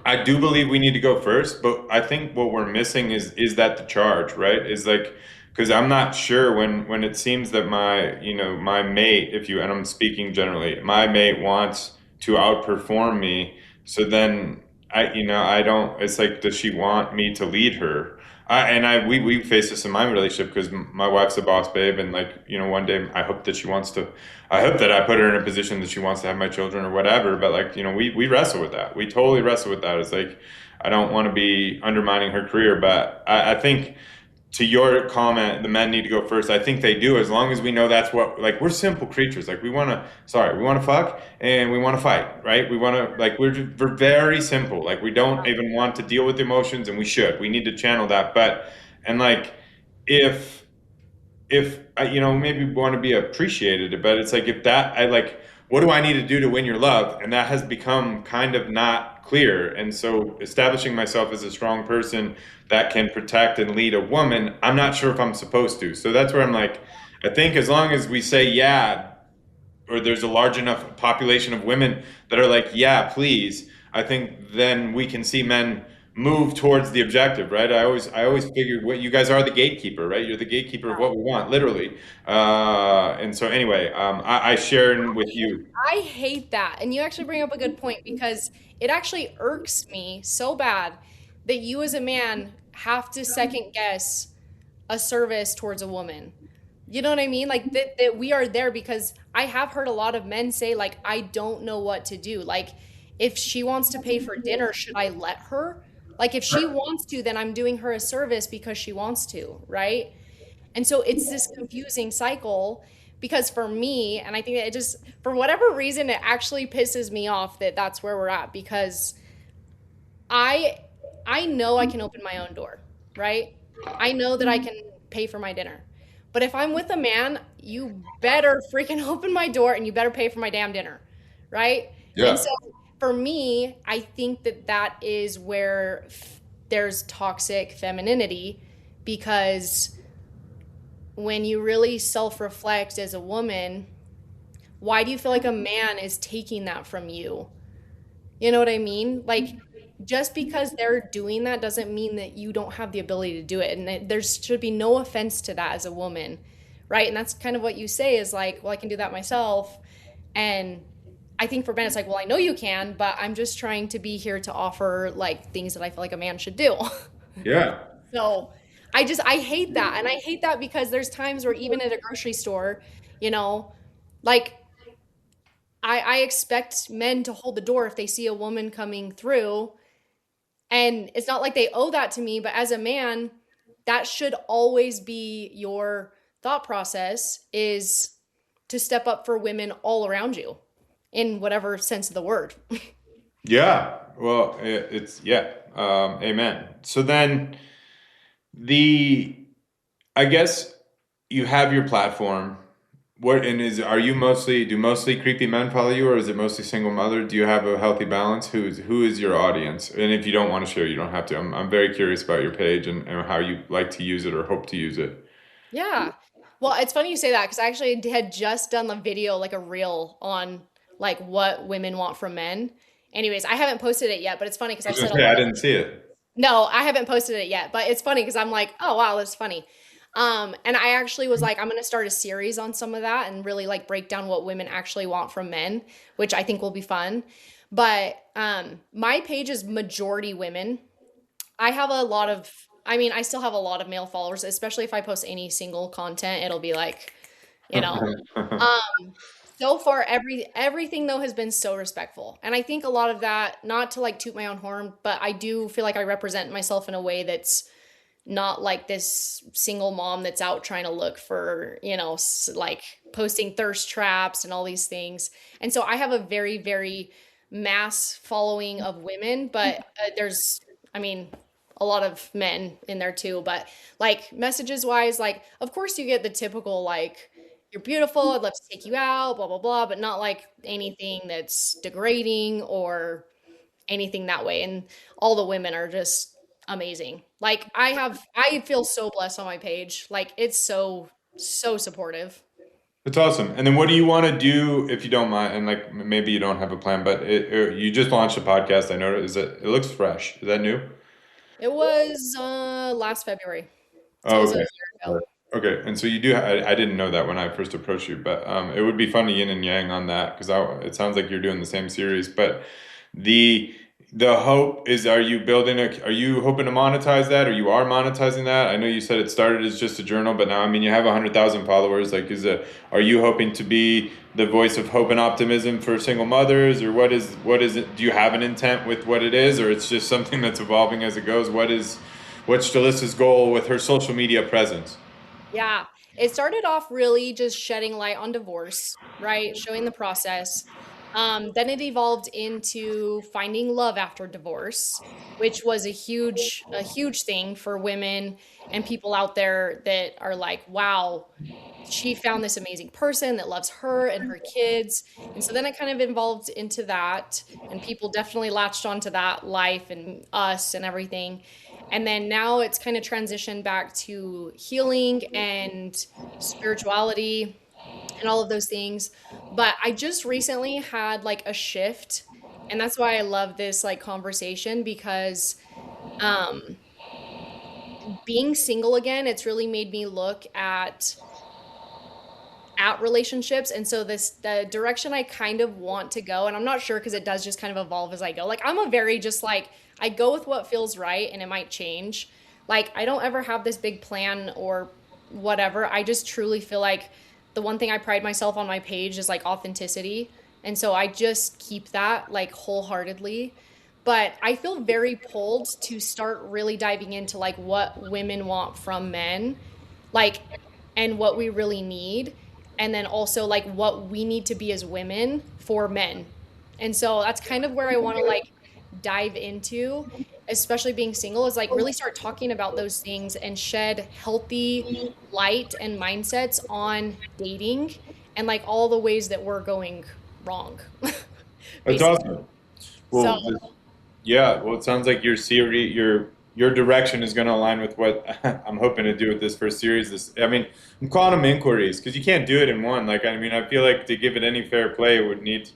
I do believe we need to go first, but I think what we're missing is that the charge, right? Is like, because I'm not sure when it seems that my mate, if you, and I'm speaking generally, my mate wants to outperform me. So then I don't. It's like, does she want me to lead her? We face this in my relationship because my wife's a boss babe, and like one day I hope that she wants to. I hope that I put her in a position that she wants to have my children or whatever. But like we wrestle with that. We totally wrestle with that. It's like I don't want to be undermining her career, but I think to your comment, the men need to go first. I think they do, as long as we know that's what, like, we're simple creatures. Like we want to fuck and we want to fight, right? We want to, like, we're very simple. Like we don't even want to deal with emotions, and we need to channel that. But, and like, if maybe want to be appreciated, but it's like, if that, I like, what do I need to do to win your love? And that has become kind of not clear. And so establishing myself as a strong person that can protect and lead a woman, I'm not sure if I'm supposed to. So that's where I'm like, I think as long as we say, yeah, or there's a large enough population of women that are like, yeah, please, I think then we can see men move towards the objective, right? I always figured, what, you guys are the gatekeeper, right? You're the gatekeeper of what we want, literally. And so anyway, I share with you. I hate that. And you actually bring up a good point because it actually irks me so bad that you as a man have to second guess a service towards a woman. You know what I mean? Like that we are there because I have heard a lot of men say, like, I don't know what to do. Like, if she wants to pay for dinner, should I let her? Like, if she wants to, then I'm doing her a service because she wants to, right? And so it's this confusing cycle because for me, and I think that it just, for whatever reason, it actually pisses me off that that's where we're at because I I know I can open my own door, right? I know that I can pay for my dinner. But if I'm with a man, you better freaking open my door and you better pay for my damn dinner, right? And Yeah. so for me, I think that that is where there's toxic femininity because when you really self-reflect as a woman, why do you feel like a man is taking that from you? You know what I mean? Like, just because they're doing that doesn't mean that you don't have the ability to do it. And there should be no offense to that as a woman, right? And that's kind of what you say is like, well, I can do that myself. And I think for men, it's like, well, I know you can, but I'm just trying to be here to offer like things that I feel like a man should do. Yeah. So I hate that. And I hate that because there's times where even at a grocery store, you know, like I expect men to hold the door if they see a woman coming through. And it's not like they owe that to me, but as a man, that should always be your thought process is to step up for women all around you in whatever sense of the word. Yeah. Well, it's yeah. Amen. So then the I guess you have your platform. What and is are you mostly creepy men follow you, or is it mostly single mother? Do you have a healthy balance? Who is your audience? And if you don't want to share, you don't have to. I'm very curious about your page and how you like to use it or hope to use it. Yeah. Well, it's funny you say that because I actually had just done the video, like a reel on like what women want from men. Anyways, I haven't posted it yet, but it's funny because I I've was gonna said a say I lot. didn't see it. No, I haven't posted it yet, but it's funny because I'm like, oh wow, that's funny. And I actually was like, I'm going to start a series on some of that and really like break down what women actually want from men, which I think will be fun. But my page is majority women. I have a lot of, I mean, I still have a lot of male followers, especially if I post any single content, it'll be like, you know, um, so far everything though has been so respectful. And I think a lot of that, not to like toot my own horn, but I do feel like I represent myself in a way that's not like this single mom that's out trying to look for, like posting thirst traps and all these things. And so I have a very, very mass following of women, but there's, I mean, a lot of men in there too. But like messages wise, like, of course you get the typical, like, you're beautiful, I'd love to take you out, blah, blah, blah, but not like anything that's degrading or anything that way. And all the women are just amazing. Like I feel so blessed on my page. Like it's so, so supportive. It's awesome. And then what do you want to do if you don't mind? And like maybe you don't have a plan, but you just launched a podcast. I know it looks fresh. Is that new? It was last February. So it Oh, was a okay. year ago. Okay, and so you do. I didn't know that when I first approached you, but it would be fun to yin and yang on that because it sounds like you're doing the same series. But the the hope is, are you hoping to monetize that, or you are monetizing that? I know you said it started as just a journal, but now I mean you have 100,000 followers. Like, are you hoping to be the voice of hope and optimism for single mothers, or what is it? Do you have an intent with what it is, or it's just something that's evolving as it goes? What's Jalissa's goal with her social media presence? Yeah. It started off really just shedding light on divorce, right? Showing the process. Then it evolved into finding love after divorce, which was a huge thing for women and people out there that are like, wow, she found this amazing person that loves her and her kids. And so then it kind of evolved into that, and people definitely latched onto that life and us and everything. And then now it's kind of transitioned back to healing and spirituality and all of those things. But I just recently had like a shift, and that's why I love this like conversation because um being single again, it's really made me look at relationships. And so this the direction I kind of want to go, and I'm not sure because it does just kind of evolve as I go. Like I'm a very just like I go with what feels right and it might change. Like I don't ever have this big plan or whatever. I just truly feel like the one thing I pride myself on my page is like authenticity. And so I just keep that like wholeheartedly. But I feel very pulled to start really diving into like what women want from men, like, and what we really need. And then also like what we need to be as women for men. And so that's kind of where I want to like dive into, especially being single, is like really start talking about those things and shed healthy light and mindsets on dating and like all the ways that we're going wrong, That's basically. awesome. So Well, yeah. Well, it sounds like your direction is going to align with what I'm hoping to do with this first series. I mean, I'm calling them inquiries because you can't do it in one. Like, I mean, I feel like to give it any fair play, it would need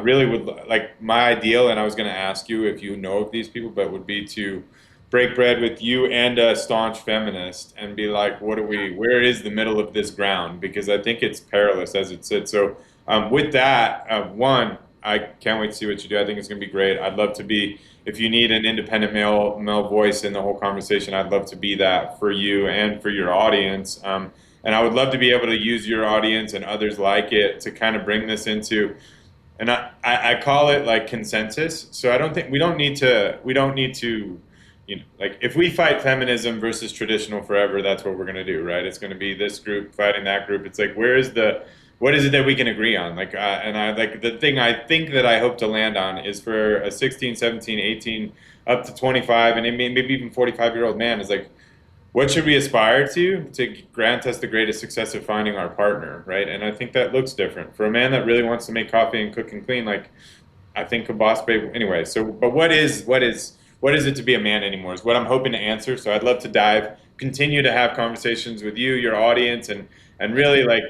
really would like my ideal, and I was going to ask you if you know of these people, but would be to break bread with you and a staunch feminist and be like, where is the middle of this ground? Because I think it's perilous as it sits. So with that, one, I can't wait to see what you do. I think it's going to be great. I'd love to be, if you need an independent male voice in the whole conversation, I'd love to be that for you and for your audience. And I would love to be able to use your audience and others like it to kind of bring this into, and I call it like consensus. So I don't think we don't need to, like if we fight feminism versus traditional forever, that's what we're going to do, right? It's going to be this group fighting that group. It's like, what is it that we can agree on? Like, and I like the thing I think that I hope to land on is for a 16, 17, 18, up to 25, and maybe even 45-year-old man is like, what should we aspire to grant us the greatest success of finding our partner, right? And I think that looks different for a man that really wants to make coffee and cook and clean. Like, I think a boss babe anyway. So, but what is it to be a man anymore? Is what I'm hoping to answer. So I'd love to continue to have conversations with you, your audience, and really like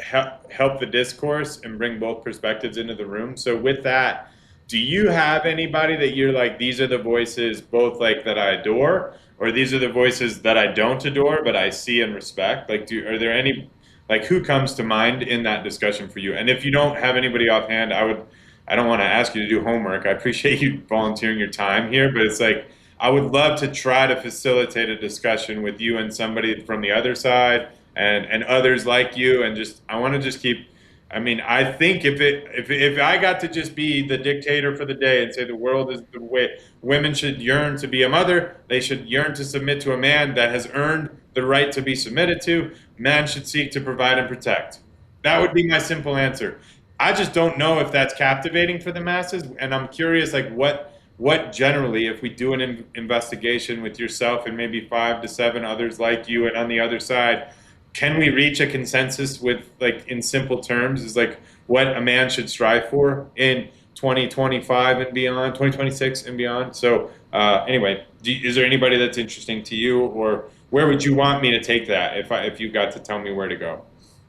help the discourse and bring both perspectives into the room. So with that, do you have anybody that you're like, these are the voices both like that I adore, or these are the voices that I don't adore, but I see and respect? Like, are there any, like, who comes to mind in that discussion for you? And if you don't have anybody offhand, I don't want to ask you to do homework. I appreciate you volunteering your time here, but it's like, I would love to try to facilitate a discussion with you and somebody from the other side and others like you. And just, I want to just keep, I mean, I think if I got to just be the dictator for the day and say the world is the way women should yearn to be a mother, they should yearn to submit to a man that has earned the right to be submitted to. Man should seek to provide and protect. That would be my simple answer. I just don't know if that's captivating for the masses, and I'm curious, like what generally, if we do an investigation with yourself and maybe 5 to 7 others like you, and on the other side, can we reach a consensus with, like, in simple terms, is like what a man should strive for in 2025 and beyond, 2026 and beyond? So anyway, is there anybody that's interesting to you, or where would you want me to take that if you got to tell me where to go?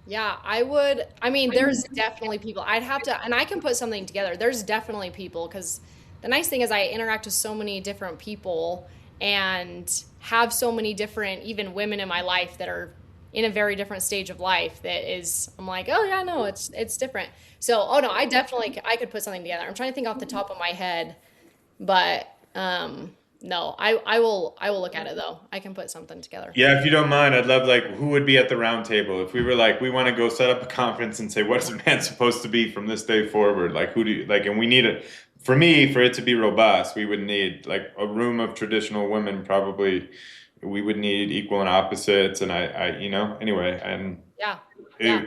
Yeah, I would. I mean, there's definitely people. I'd have to, and I can put something together. There's definitely people because the nice thing is I interact with so many different people and have so many different, even women in my life that are in a very different stage of life that is, I'm like, oh yeah, no, it's different. So, oh no, I could put something together. I'm trying to think off the top of my head, but no, I will look at it though. I can put something together. Yeah, if you don't mind, I'd love, like, who would be at the round table if we were like, we want to go set up a conference and say, what is a man supposed to be from this day forward? Like, who do you like? And we need it. For me, for it to be robust, we would need like a room of traditional women. Probably, we would need equal and opposites. And anyway, and Yeah. Yeah.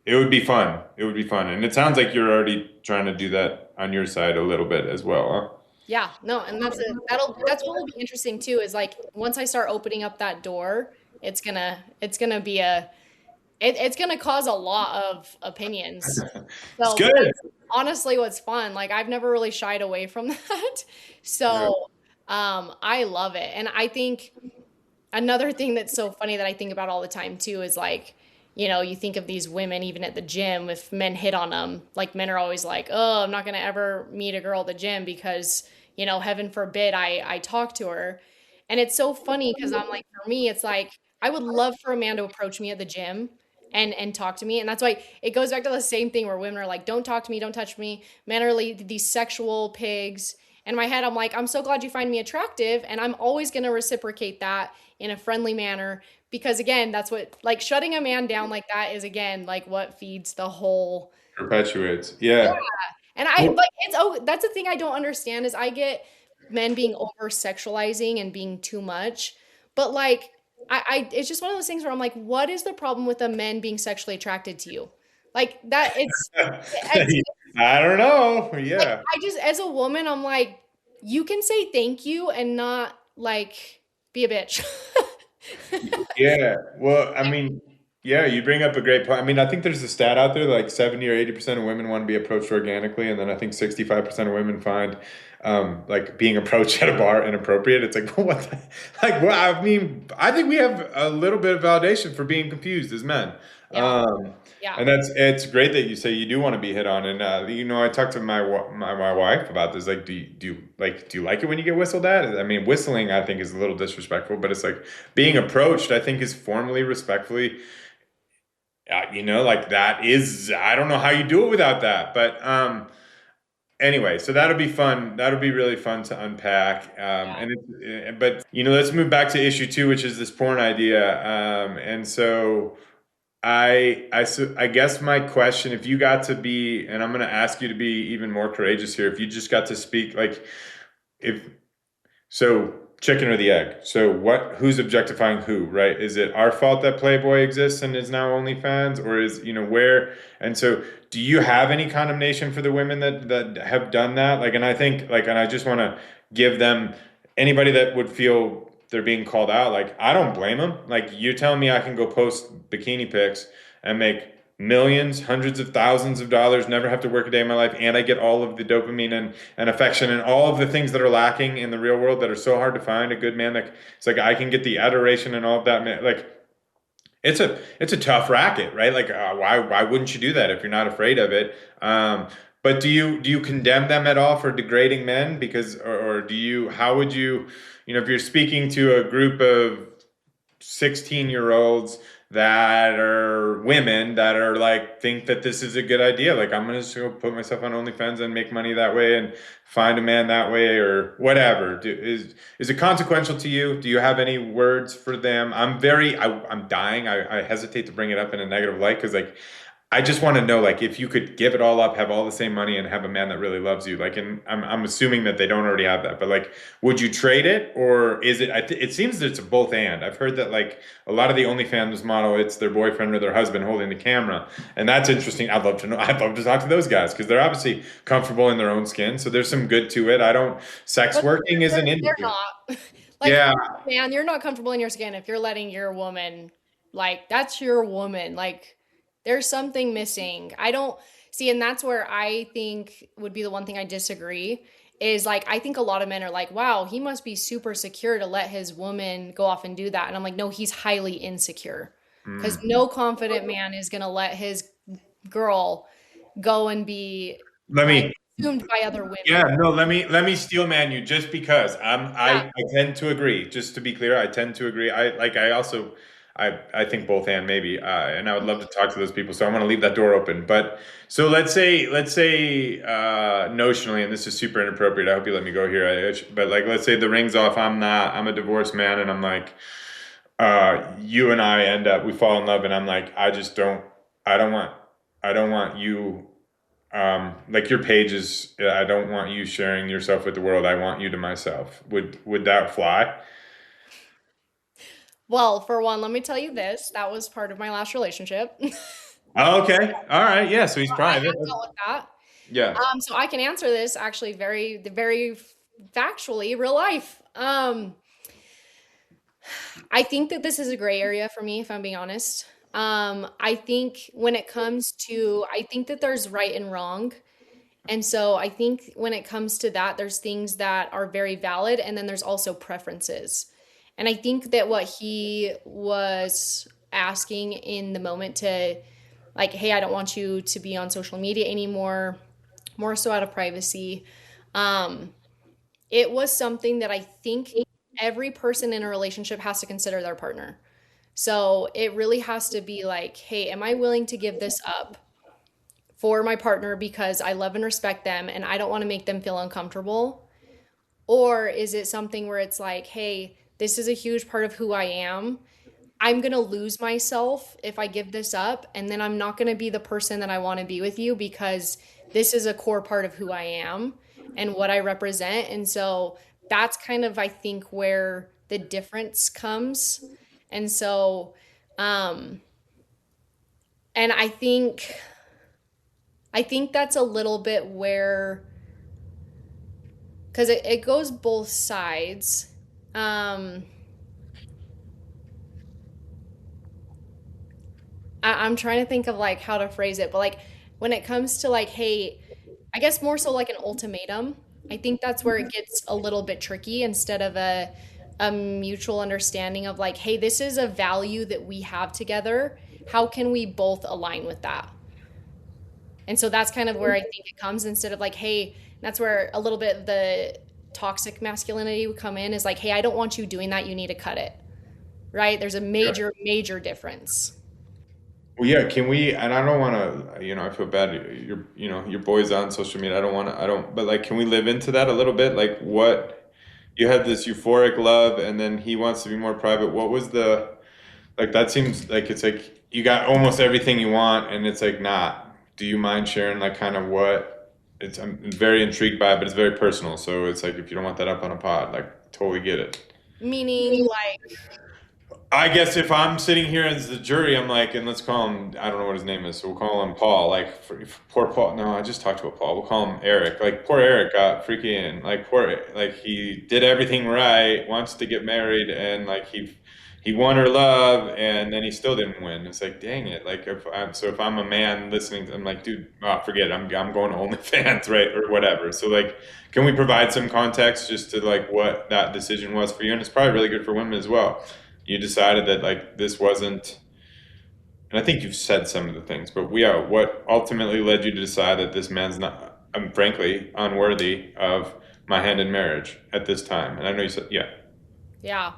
it would be fun. It would be fun, and it sounds like you're already trying to do that on your side a little bit as well, huh? Yeah, no, and that's what will be interesting too is like once I start opening up that door, it's gonna be it's gonna cause a lot of opinions. It's So, but good. that's honestly what's fun. Like I've never really shied away from that. Yeah. So, I love it. And I think another thing that's so funny that I think about all the time too is like, you think of these women even at the gym, if men hit on them, like men are always like, oh, I'm not gonna ever meet a girl at the gym because, heaven forbid I talk to her. And it's so funny because I'm like, for me, it's like I would love for a man to approach me at the gym and talk to me. And that's why it goes back to the same thing where women are like, don't talk to me, don't touch me. Men are like these sexual pigs. In my head, I'm like, I'm so glad you find me attractive, and I'm always gonna reciprocate that in a friendly manner because again, that's what like shutting a man down like that is again like what feeds the whole. Perpetuates. Yeah. Yeah. And I Well, like that's the thing I don't understand is I get men being over sexualizing and being too much, but like I it's just one of those things where I'm like, what is the problem with the men being sexually attracted to you? Like that it's I don't know. like Yeah. I just as a woman, I'm like, you can say thank you and not like be a bitch. Yeah. Well, I mean, yeah, you bring up a great point. I mean, I think there's a stat out there like 70 or 80% of women want to be approached organically, and then I think 65% of women find like being approached at a bar inappropriate. It's like, what the, like, well, I mean, I think we have a little bit of validation for being confused as men. Yeah. Um, Yeah. and it's great that you say you do want to be hit on. And I talked to my wife about this. Like, do you like it when you get whistled at? I mean, whistling I think is a little disrespectful, but it's like being approached I think is formally, respectfully. Like that is, I don't know how you do it without that. But anyway, so that'll be fun. That'll be really fun to unpack. Yeah. But let's move back to issue 2, which is this porn idea. And so I guess my question, if you got to be, and I'm going to ask you to be even more courageous here, if you just got to speak, like, if so, chicken or the egg. So who's objectifying who, right? Is it our fault that Playboy exists and is now OnlyFans, or is, where? And so do you have any condemnation for the women that have done that? Like, and I think like, and I just want to give them, anybody that would feel they're being called out, like, I don't blame them. Like, you're telling me I can go post bikini pics and make millions, hundreds of thousands of dollars, never have to work a day in my life, and I get all of the dopamine and affection and all of the things that are lacking in the real world that are so hard to find. A good man, like, it's like I can get the adoration and all of that. Man, like, it's a tough racket, right? Like, why wouldn't you do that if you're not afraid of it? But do you condemn them at all for degrading men? Because or do you how would you if you're speaking to a group of 16-year-olds that are women that are like think that this is a good idea, like I'm gonna just go put myself on OnlyFans and make money that way and find a man that way or whatever. Is it consequential to you? Do you have any words for them? I'm dying. I hesitate to bring it up in a negative light because like I just want to know, like, if you could give it all up, have all the same money, and have a man that really loves you, like, and I'm assuming that they don't already have that, but like, would you trade it, or is it? It seems that it's a both and. I've heard that like a lot of the OnlyFans model, it's their boyfriend or their husband holding the camera, and that's interesting. I'd love to know. I'd love to talk to those guys because they're obviously comfortable in their own skin, so there's some good to it. I don't. Sex But working isn't they're into it. not. Like, Yeah, man, you're not comfortable in your skin if you're letting your woman, like, that's your woman. Like, there's something missing. I don't see, and that's where I think would be the one thing I disagree is like, I think a lot of men are like, wow, he must be super secure to let his woman go off and do that. And I'm like, no, he's highly insecure because Mm. no confident man is going to let his girl go and be Let like me. consumed by other Yeah, women. no, let me steel man you just because Yeah. I tend to agree. Just to be clear, I tend to agree. I also I think both and maybe and I would love to talk to those people. So I'm going to leave that door open. But so let's say notionally, and this is super inappropriate. I hope you let me go here. But like let's say the ring's off. I'm a divorced man, and I'm like you and I end up we fall in love, and I'm like I don't want I don't want you like your page is I don't want you sharing yourself with the world. I want you to myself. Would that fly? Well, for one, let me tell you this. That was part of my last relationship. Oh, okay. All right. Yeah. So he's I have private. dealt with that. Yeah. So I can answer this actually very factually, real life. I think that this is a gray area for me, if I'm being honest. I think when it comes to, I think that there's right and wrong. And so I think when it comes to that, there's things that are very valid, and then there's also preferences. And I think that what he was asking in the moment to, like, hey, I don't want you to be on social media anymore, more so out of privacy. Um, it was something that I think every person in a relationship has to consider their partner. So it really has to be like, hey, am I willing to give this up for my partner because I love and respect them and I don't want to make them feel uncomfortable? Or is it something where it's like, hey, this is a huge part of who I am. I'm going to lose myself if I give this up, and then I'm not going to be the person that I want to be with you because this is a core part of who I am and what I represent. And so that's kind of, I think, where the difference comes. And so, um, and I think that's a little bit where, because it goes both sides. Um, I'm trying to think of like how to phrase it, but like when it comes to like, hey, I guess more so like an ultimatum, I think that's where it gets a little bit tricky instead of a mutual understanding of like, hey, this is a value that we have together. How can we both align with that? And so that's kind of where I think it comes instead of like, hey, that's where a little bit of the toxic masculinity would come in is like, hey, I don't want you doing that. You need to cut it. Right? There's a major difference. Well, yeah. Can we? And I don't want to. I feel bad. Your boy's on social media. I don't want to. I don't. But like, can we live into that a little bit? Like, what you have this euphoric love, and then he wants to be more private. What was the like? That seems like it's like you got almost everything you want, and it's like not. Do you mind sharing like kind of what? I'm very intrigued by it, but it's very personal. So it's like if you don't want that up on a pod, like totally get it. Meaning like, I guess if I'm sitting here as the jury, I'm like, and let's call him, I don't know what his name is, so we'll call him Paul. Like, for poor Paul. No, I just talked to a Paul. We'll call him Eric. Like, poor Eric got freaking, like, like, he did everything right, wants to get married, and, like, he won her love, and then he still didn't win. It's like, dang it. Like, if I'm a man listening, I'm like, dude, forget it. I'm going to OnlyFans, right? Or whatever. So, like, can we provide some context just to, like, what that decision was for you? And it's probably really good for women as well. You decided that like this wasn't, and I think you've said some of the things, but what ultimately led you to decide that this man's I'm frankly unworthy of my hand in marriage at this time. And I know you said, yeah. Yeah.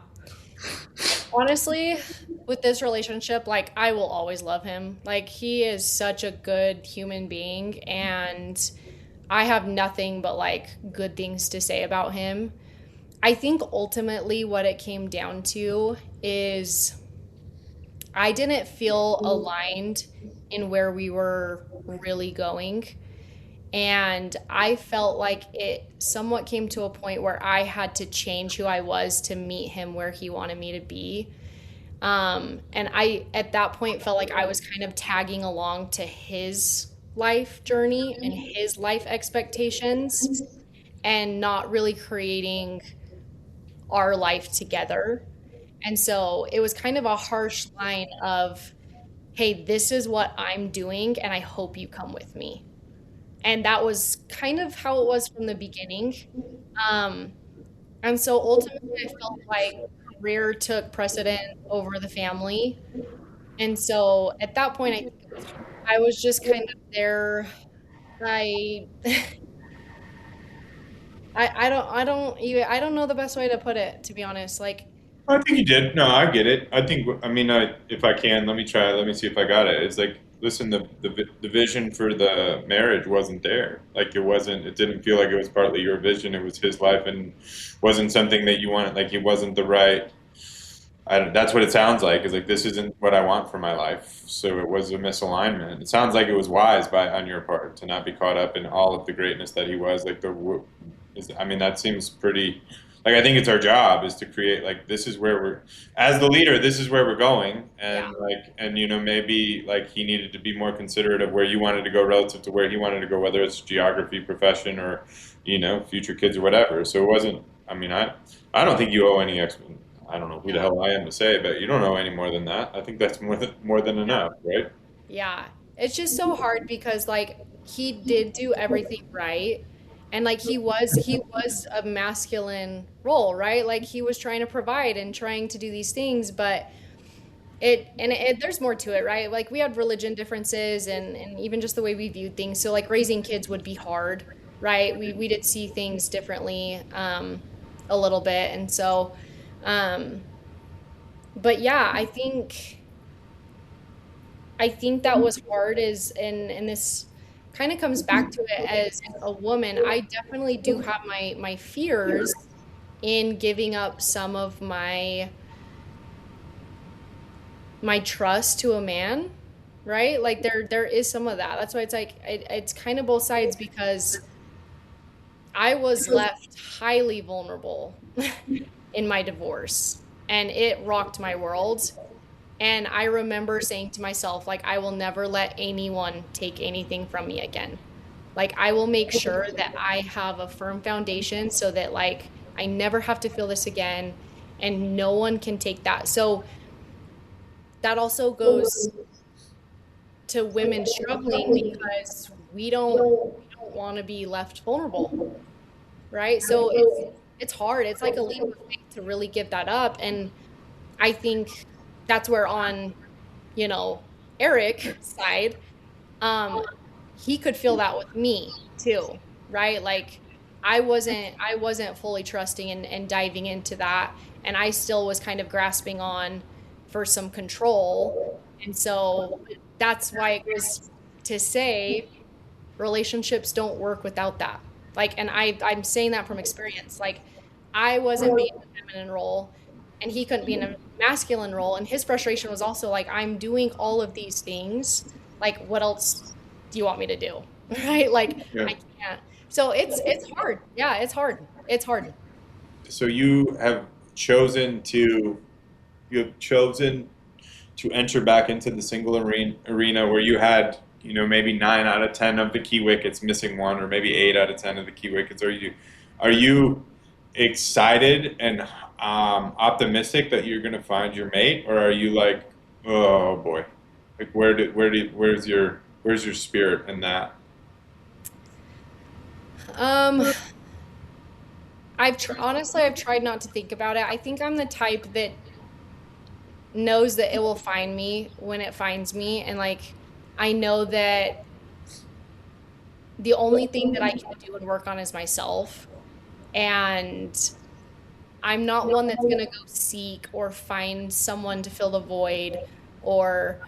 Honestly, with this relationship, like I will always love him. Like he is such a good human being and I have nothing but like good things to say about him. I think ultimately what it came down to is I didn't feel aligned in where we were really going. And I felt like it somewhat came to a point where I had to change who I was to meet him where he wanted me to be. And I, at that point, felt like I was kind of tagging along to his life journey and his life expectations and not really creating our life together. And so it was kind of a harsh line of, hey, this is what I'm doing, and I hope you come with me. And that was kind of how it was from the beginning. Um, and so ultimately, I felt like career took precedent over the family. And so at that point, I was just kind of there. I, I don't know the best way to put it, to be honest. Like, I think you did. No, I get it. I think, I mean, if I can, let me try. Let me see if I got it. It's like, listen, the vision for the marriage wasn't there. Like, it wasn't, it didn't feel like it was partly your vision. It was his life and wasn't something that you wanted. Like, it wasn't the right, that's what it sounds like. Is like, this isn't what I want for my life. So it was a misalignment. It sounds like it was wise on your part to not be caught up in all of the greatness that he was. Like, I mean, that seems pretty. Like, I think it's our job is to create, like, this is where we're, as the leader, this is where we're going, yeah, and like, and maybe like he needed to be more considerate of where you wanted to go relative to where he wanted to go, whether it's geography, profession, or future kids or whatever. So it wasn't. I mean, I don't think you owe any I don't know who the yeah, hell I am to say, but you don't owe any more than that. I think that's more than yeah, enough, right? yeah. It's just so hard because like he did do everything right. And like he was a masculine role, right? Like he was trying to provide and trying to do these things, but there's more to it, right? Like we had religion differences and even just the way we viewed things. So like raising kids would be hard, right? We did see things differently a little bit. And so um but yeah, I think that was hard is and this kind of comes back to it as a woman. I definitely do have my fears in giving up some of my trust to a man, right? Like there is some of that. That's why it's like it's kind of both sides because I was left highly vulnerable in my divorce and it rocked my world. And I remember saying to myself, like, I will never let anyone take anything from me again. Like, I will make sure that I have a firm foundation so that, like, I never have to feel this again and no one can take that. So that also goes to women struggling because we don't want to be left vulnerable, right? So it's hard. It's like a leap of faith to really give that up. And I think that's where on, you know, Eric's side, um, he could feel that with me too, right? Like I wasn't fully trusting and diving into that. And I still was kind of grasping on for some control. And so that's why it goes to say relationships don't work without that. Like, and I'm saying that from experience. Like, I wasn't being in a feminine role, and he couldn't be in a masculine role. And his frustration was also like, I'm doing all of these things. Like, what else do you want me to do? Right? Like, Yeah. I can't. So it's hard. Yeah, it's hard. It's hard. So chosen to you have chosen to enter back into the single arena where you had, maybe 9 out of 10 of the key wickets missing one, or maybe 8 out of 10 of the key wickets. Are you excited and optimistic that you're going to find your mate, or are you like, oh boy, like where's your spirit in that? Um, honestly, I've tried not to think about it. I think I'm the type that knows that it will find me when it finds me, and like I know that the only thing that I can do and work on is myself. And I'm not one that's going to go seek or find someone to fill the void or,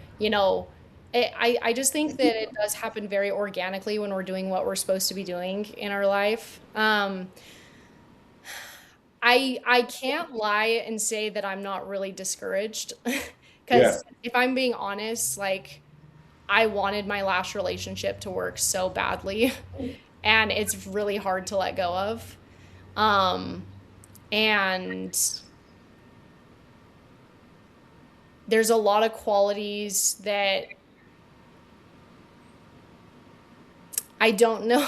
I just think that it does happen very organically when we're doing what we're supposed to be doing in our life. I can't lie and say that I'm not really discouraged Yeah. because if I'm being honest, like I wanted my last relationship to work so badly and it's really hard to let go of. Um, and there's a lot of qualities that I don't know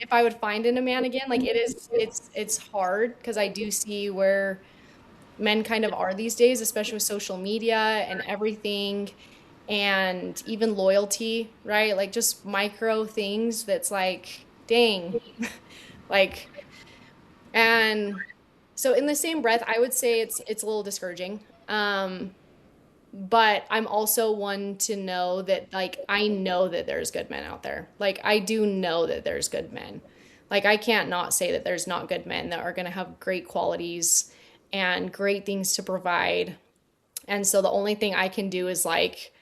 if I would find in a man again. Like it's hard because I do see where men kind of are these days, especially with social media and everything, and even loyalty, right? Like just micro things that's like, dang, like, and so in the same breath, I would say it's a little discouraging. But I'm also one to know that like I know that there's good men out there. Like I do know that there's good men. Like I can't not say that there's not good men that are going to have great qualities and great things to provide. And so the only thing I can do is like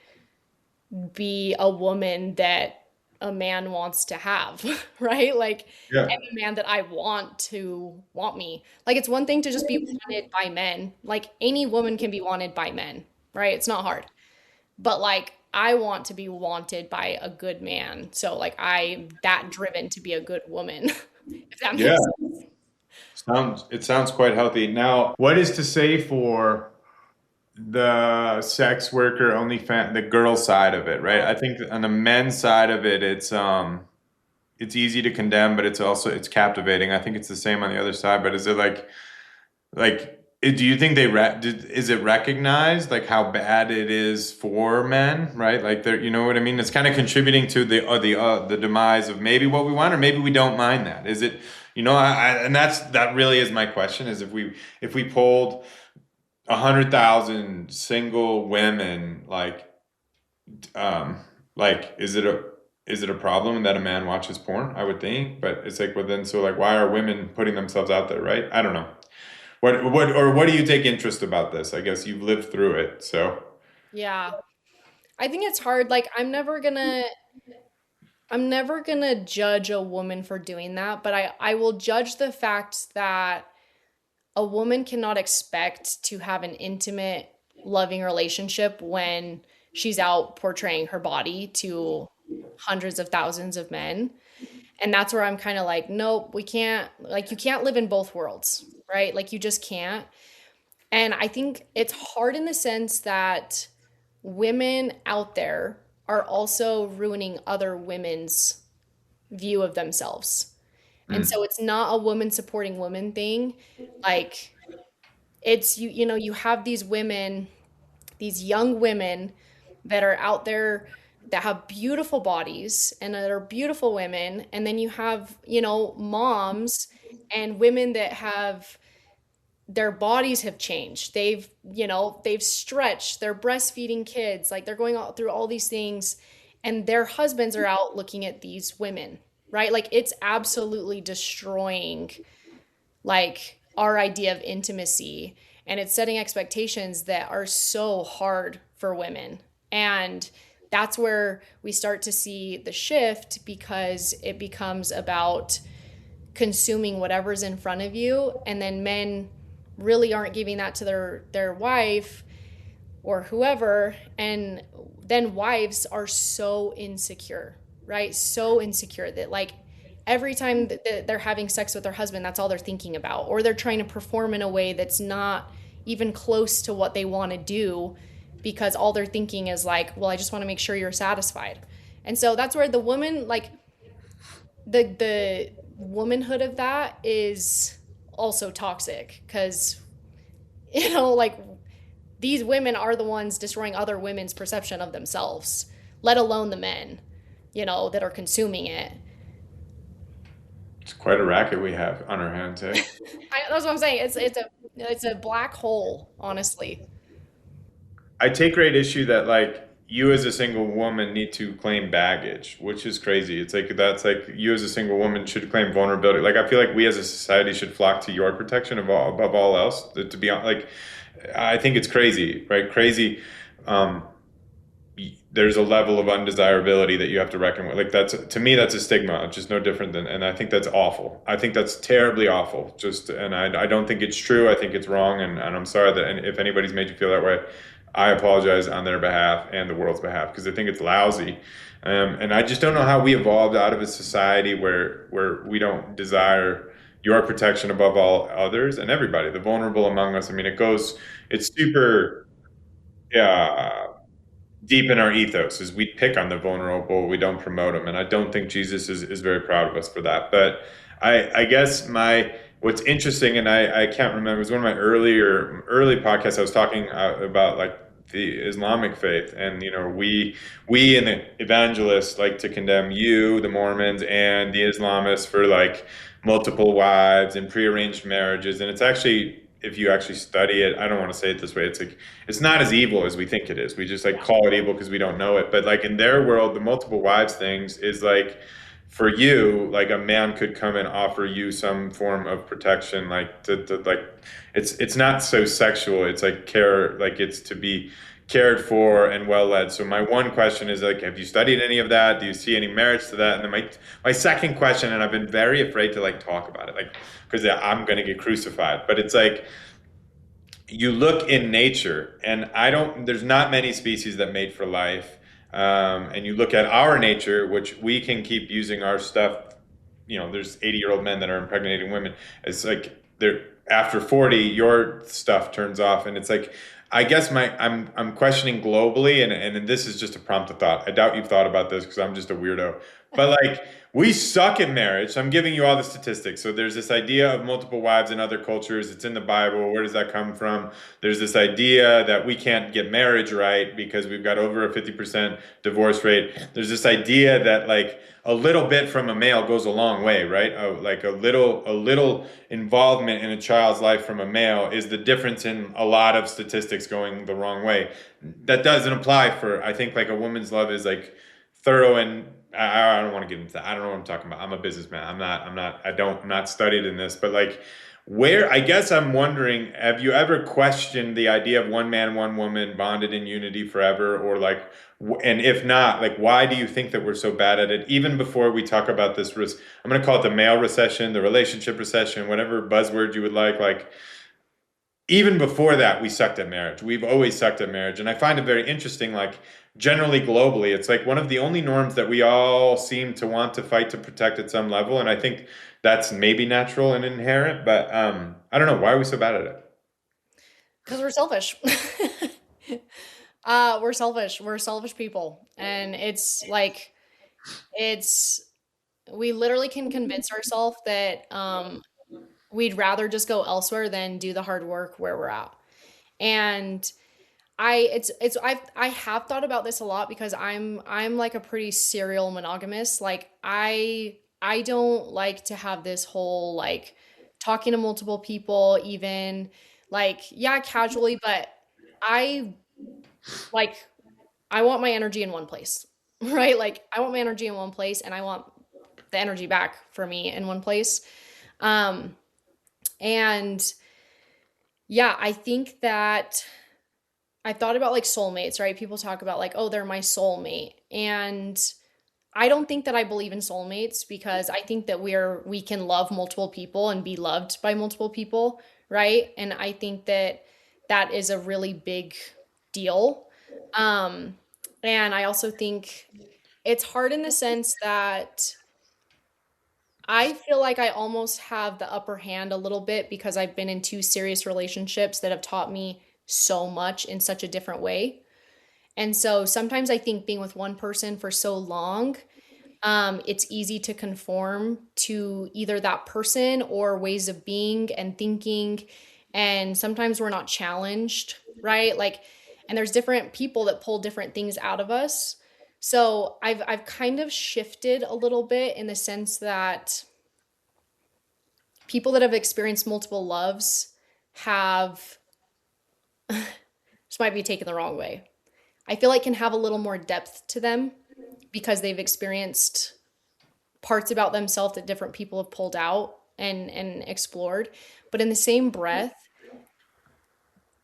be a woman that a man wants to have, right? Like Yeah. any man that I want to want me. Like it's one thing to just be wanted by men. Like any woman can be wanted by men, right? It's not hard. But like I want to be wanted by a good man. So like I'm that driven to be a good woman, if that Yeah. makes sense. It sounds quite healthy. Now, what is to say for the sex worker the girl side of it, right? I think on the men's side of it, it's easy to condemn, but it's captivating. I think it's the same on the other side. But is it do you think is it recognized like how bad it is for men, right? Like you know what I mean? It's kind of contributing to the demise of maybe what we want, or maybe we don't mind that. Is it, and that really is my question, is if we polled 100,000 single women, is it a problem that a man watches porn? I would think, but it's like, well, then, so like, why are women putting themselves out there, right? I don't know. What do you take interest about this? I guess you've lived through it, so. Yeah. I think it's hard. Like I'm never gonna judge a woman for doing that, but I will judge the fact that a woman cannot expect to have an intimate, loving relationship when she's out portraying her body to hundreds of thousands of men. And that's where I'm kind of like, nope, we can't, like, you can't live in both worlds, right? Like, you just can't. And I think it's hard in the sense that women out there are also ruining other women's view of themselves. And Mm. so it's not a woman supporting women thing. Like it's you have these women, these young women that are out there that have beautiful bodies and that are beautiful women, and then you have, moms and women that have their bodies have changed. They've stretched, they're breastfeeding kids, like they're going through all these things, and their husbands are out looking at these women, right? Like it's absolutely destroying like our idea of intimacy, and it's setting expectations that are so hard for women. And that's where we start to see the shift, because it becomes about consuming whatever's in front of you, and then men really aren't giving that to their wife or whoever, and then wives are so insecure, right? So insecure that like every time that they're having sex with their husband, that's all they're thinking about, or they're trying to perform in a way that's not even close to what they want to do, because all they're thinking is like, well, I just want to make sure you're satisfied. And so that's where the woman, like the womanhood of that is also toxic, because like these women are the ones destroying other women's perception of themselves, let alone the men, that are consuming it. It's quite a racket we have on our hands, eh? That's what I'm saying. It's a black hole, honestly. I take great issue that, like, you as a single woman need to claim baggage, which is crazy. It's like that's like you as a single woman should claim vulnerability. Like I feel like we as a society should flock to your protection above all else. To be like, I think it's crazy, right? Crazy. Um, there's a level of undesirability that you have to reckon with. Like that's to me, that's a stigma, just no different than. And I think that's awful. I think that's terribly awful. Just and I don't think it's true. I think it's wrong, and I'm sorry that and if anybody's made you feel that way, I apologize on their behalf and the world's behalf because I think it's lousy. And I just don't know how we evolved out of a society where we don't desire your protection above all others and everybody, the vulnerable among us. I mean, it's super, yeah, deep in our ethos is we pick on the vulnerable, we don't promote them. And I don't think Jesus is very proud of us for that. But I guess what's interesting, and I can't remember, it was one of my early podcasts. I was talking about like the Islamic faith, and we and the evangelists like to condemn you, the Mormons, and the Islamists for like multiple wives and prearranged marriages. And it's actually, if you actually study it, I don't want to say it this way. It's like it's not as evil as we think it is. We just like call it evil because we don't know it. But like in their world, the multiple wives things is like for you, like a man could come and offer you some form of protection, like to like it's not so sexual. It's like care, like it's to be cared for and well led. So my one question is like, have you studied any of that? Do you see any merits to that? And then my second question, and I've been very afraid to like talk about it, like because I'm going to get crucified. But it's like you look in nature, and there's not many species that mate for life. And you look at our nature, which we can keep using our stuff. There's 80-year-old men that are impregnating women. It's like they're after 40, your stuff turns off, and it's like I guess I'm questioning globally, and this is just a prompt of thought. I doubt you've thought about this because I'm just a weirdo. But like we suck at marriage. So I'm giving you all the statistics. So there's this idea of multiple wives in other cultures. It's in the Bible. Where does that come from? There's this idea that we can't get marriage right because we've got over a 50% divorce rate. There's this idea that like a little bit from a male goes a long way, right? Like a little involvement in a child's life from a male is the difference in a lot of statistics going the wrong way. That doesn't apply for, I think, like a woman's love is like thorough, and I don't want to get into that. I don't know what I'm talking about. I'm a businessman. I'm not studied in this, but like I guess I'm wondering, have you ever questioned the idea of one man, one woman bonded in unity forever? Or like, and if not, like, why do you think that we're so bad at it? Even before we talk about this, I'm going to call it the male recession, the relationship recession, whatever buzzword you would like, even before that, we sucked at marriage. We've always sucked at marriage. And I find it very interesting, like generally globally, it's like one of the only norms that we all seem to want to fight to protect at some level. And I think that's maybe natural and inherent, but I don't know. Why are we so bad at it? Because we're selfish. We're selfish. We're selfish people. And we literally can convince ourselves that we'd rather just go elsewhere than do the hard work where we're at. And I have thought about this a lot because I'm like a pretty serial monogamist. Like I don't like to have this whole like talking to multiple people, even like, yeah, casually, but I like I want my energy in one place, right? Like I want my energy in one place and I want the energy back for me in one place. And yeah, I think that I thought about like soulmates, right? People talk about like, oh, they're my soulmate. And I don't think that I believe in soulmates because I think that we can love multiple people and be loved by multiple people, right? And I think that that is a really big deal. And I also think it's hard in the sense that I feel like I almost have the upper hand a little bit because I've been in two serious relationships that have taught me so much in such a different way. And so sometimes I think being with one person for so long, it's easy to conform to either that person or ways of being and thinking. And sometimes we're not challenged, right? Like, and there's different people that pull different things out of us. So I've kind of shifted a little bit in the sense that people that have experienced multiple loves have, this might be taken the wrong way. I feel like can have a little more depth to them because they've experienced parts about themselves that different people have pulled out and explored. But in the same breath,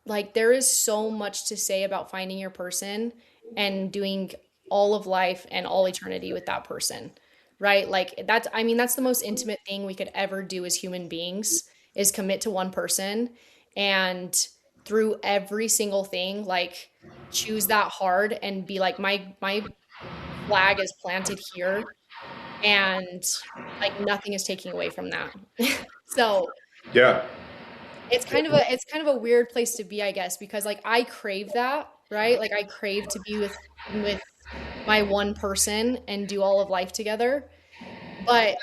like there is so much to say about finding your person and doing all of life and all eternity with that person, right? Like that's, I mean, that's the most intimate thing we could ever do as human beings is commit to one person and through every single thing, like choose that hard and be like, my flag is planted here and like nothing is taking away from that. So Yeah. it's kind of a weird place to be, I guess, because like I crave that, right? Like I crave to be with my one person and do all of life together. But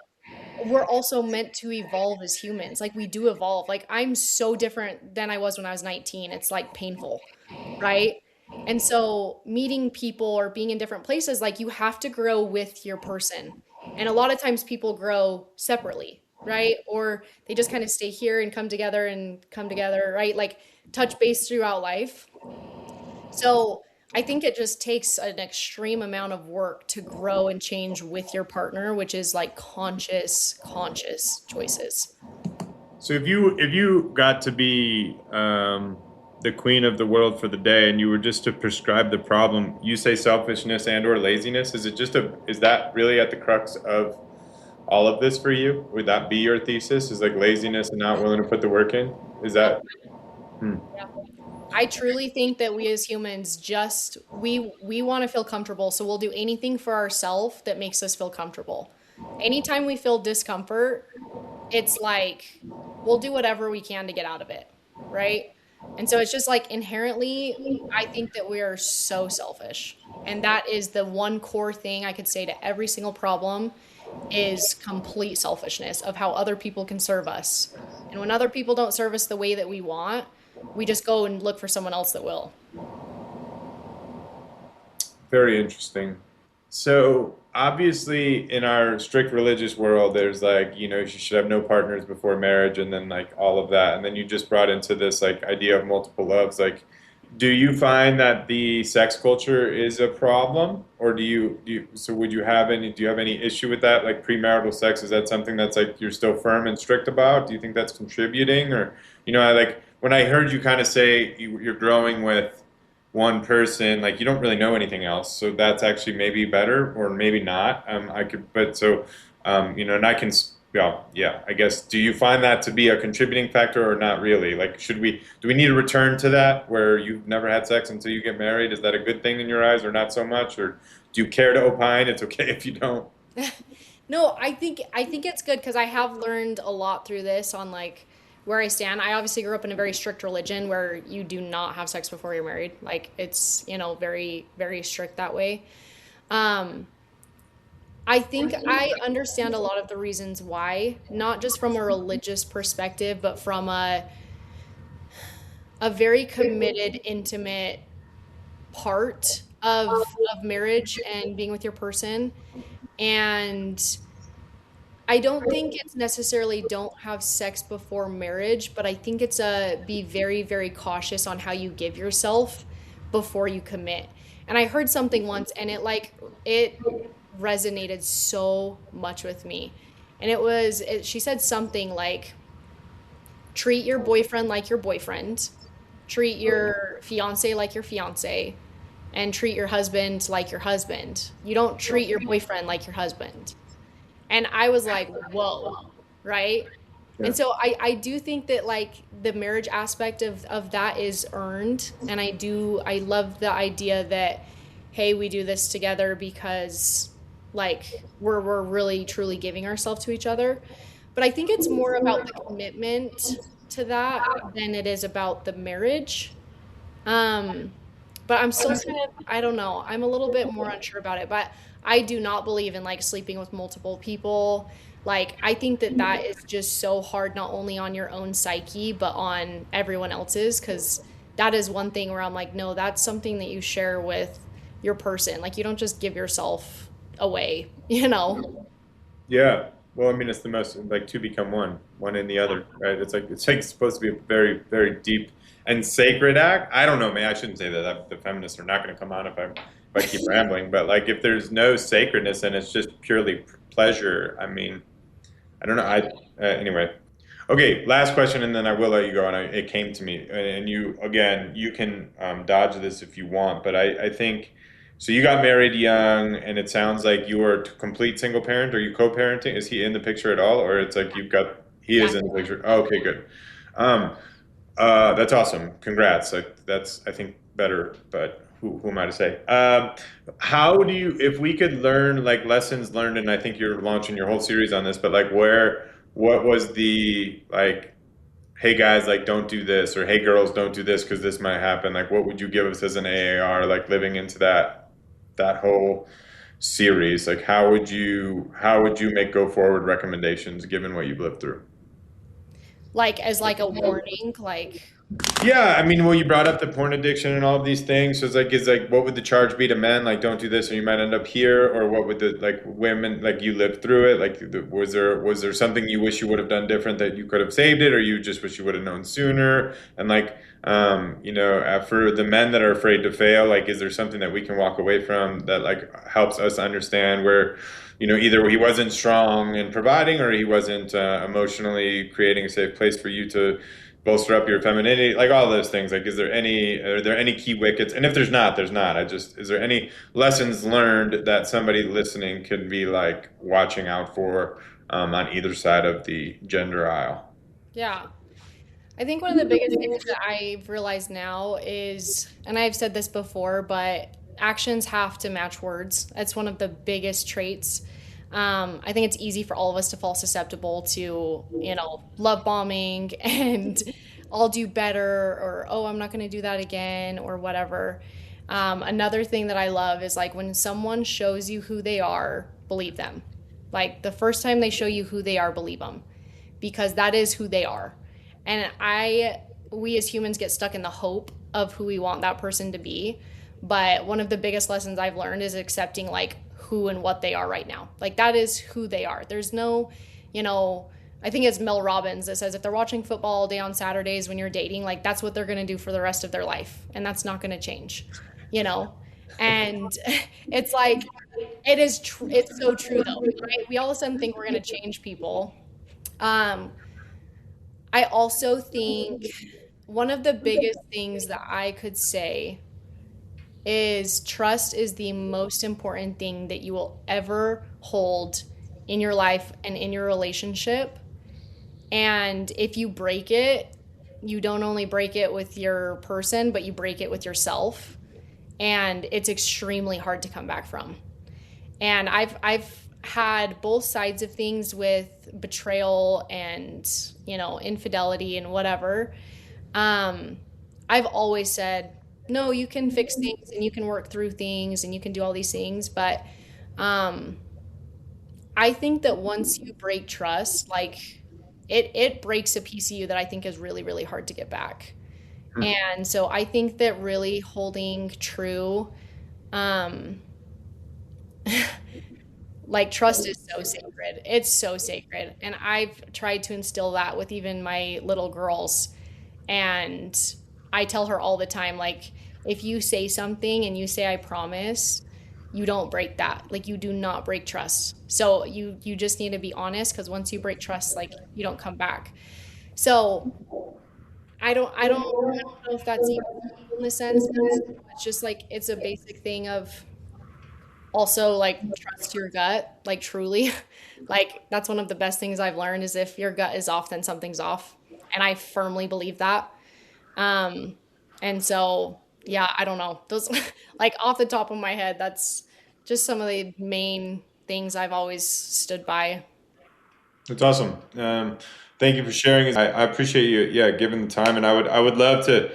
we're also meant to evolve as humans. Like we do evolve. Like I'm so different than I was when I was 19. It's like painful, right? And so meeting people or being in different places, like you have to grow with your person. And a lot of times people grow separately, right? Or they just kind of stay here and come together, right? Like touch base throughout life. So I think it just takes an extreme amount of work to grow and change with your partner, which is like conscious choices. So if you got to be the queen of the world for the day, and you were just to prescribe the problem, you say selfishness and or laziness. Is that really at the crux of all of this for you? Would that be your thesis? Is like laziness and not willing to put the work in? Is that? Hmm. I truly think that we as humans just we want to feel comfortable, so we'll do anything for ourselves that makes us feel comfortable. Anytime we feel discomfort, it's like we'll do whatever we can to get out of it, right? And so it's just like inherently, I think that we are so selfish. And that is the one core thing I could say to every single problem is complete selfishness of how other people can serve us. And when other people don't serve us the way that we want, we just go and look for someone else that will. Very interesting. So obviously, in our strict religious world, there's like, you should have no partners before marriage, and then like all of that, and then you just brought into this like idea of multiple loves. Like, do you find that the sex culture is a problem, or so would you have any? Do you have any issue with that? Like premarital sex, is that something that's like you're still firm and strict about? Do you think that's contributing, or I like when I heard you kind of say you're growing with one person, like you don't really know anything else, so that's actually maybe better or maybe not. I could, but so and I can, well, yeah, I guess. Do you find that to be a contributing factor or not really? Like, do we need to return to that where you've never had sex until you get married? Is that a good thing in your eyes or not so much? Or do you care to opine? It's okay if you don't. No, I think it's good because I have learned a lot through this on like where I stand. I obviously grew up in a very strict religion where you do not have sex before you're married. Like it's, very, very strict that way. Um, I think I understand a lot of the reasons why, not just from a religious perspective, but from a very committed, intimate part of marriage and being with your person. And I don't think it's necessarily don't have sex before marriage, but I think it's a be very, very cautious on how you give yourself before you commit. And I heard something once and it resonated so much with me. And she said something like, treat your boyfriend like your boyfriend, treat your fiance like your fiance, and treat your husband like your husband. You don't treat your boyfriend like your husband. And I was like, whoa, right? Yeah. And so I do think that like the marriage aspect of that is earned. And I love the idea that, hey, we do this together because like we're really truly giving ourselves to each other. But I think it's more about the commitment to that than it is about the marriage. Um, but I'm still kind of, I don't know, I'm a little bit more unsure about it. But I do not believe in like sleeping with multiple people. Like, I think that that is just so hard, not only on your own psyche, but on everyone else's. Because that is one thing where I'm like, no, that's something that you share with your person. Like, you don't just give yourself away, you know? Yeah. Well, I mean, it's the most like two become one in the other, right? It's like supposed to be a very, very deep and sacred act. I don't know, man. I shouldn't say that. The feminists are not going to come on if I keep rambling. But like, if there's no sacredness and it's just purely pleasure, I mean, I don't know. Anyway. Okay, last question, and then I will let you go. And it came to me, and you again, you can dodge this if you want, but I think so. You got married young, and it sounds like you are a complete single parent. Are you co-parenting? Is he in the picture at all, or it's like you've got he Yeah. is in the picture? Oh, okay, good. Um, that's awesome. Congrats. That's I think better, but who am I to say? How do you, if we could learn like lessons learned, and I think you're launching your whole series on this, but like what was the like, hey guys, like don't do this, or hey girls, don't do this because this might happen. Like, what would you give us as an AAR, like living into that whole series? Like, how would you make go forward recommendations given what you've lived through? Like as like a warning, like Yeah, I mean, well, you brought up the porn addiction and all of these things. So it's like, what would the charge be to men? Like, don't do this, or you might end up here. Or what would the like women like you lived through it? Like, was there something you wish you would have done different that you could have saved it, or you just wish you would have known sooner? And like, for the men that are afraid to fail, like, is there something that we can walk away from that like helps us understand where, either he wasn't strong in providing, or he wasn't emotionally creating a safe place for you to bolster up your femininity, like all those things. Like, are there any key wickets? And if there's not, there's not. Is there any lessons learned that somebody listening could be like watching out for on either side of the gender aisle? yeah. I think one of the biggest things that I've realized now is, and I've said this before, but actions have to match words. That's one of the biggest traits. I think it's easy for all of us to fall susceptible to, love bombing and I'll do better, or, oh, I'm not going to do that again, or whatever. Another thing that I love is like when someone shows you who they are, believe them. Like the first time they show you who they are, believe them, because that is who they are. And we as humans get stuck in the hope of who we want that person to be. But one of the biggest lessons I've learned is accepting like who and what they are right now. Like that is who they are. There's no, I think it's Mel Robbins that says if they're watching football all day on Saturdays when you're dating, like that's what they're going to do for the rest of their life. And that's not going to change, you know? And it's like, it's so true though, right? We all of a sudden think we're going to change people. Um, I also think one of the biggest things that I could say is trust is the most important thing that you will ever hold in your life and in your relationship. And if you break it, you don't only break it with your person, but you break it with yourself. And it's extremely hard to come back from. And I've had both sides of things with betrayal and, infidelity and whatever. I've always said, no, you can fix things and you can work through things and you can do all these things. But I think that once you break trust, like it breaks a piece of you that I think is really, really hard to get back. And so I think that really holding true, like trust is so sacred. It's so sacred. And I've tried to instill that with even my little girls. And I tell her all the time, like, if you say something and you say, I promise, you don't break that. Like, you do not break trust. So you just need to be honest, because once you break trust, like, you don't come back. So I don't know if that's even in the sense. It's just like, it's a basic thing of also like trust your gut, like truly. Like that's one of the best things I've learned is if your gut is off, then something's off. And I firmly believe that. And so, yeah, I don't know. Those, like off the top of my head, that's just some of the main things I've always stood by. That's awesome. Thank you for sharing. I appreciate you, yeah, giving the time, and I would love to,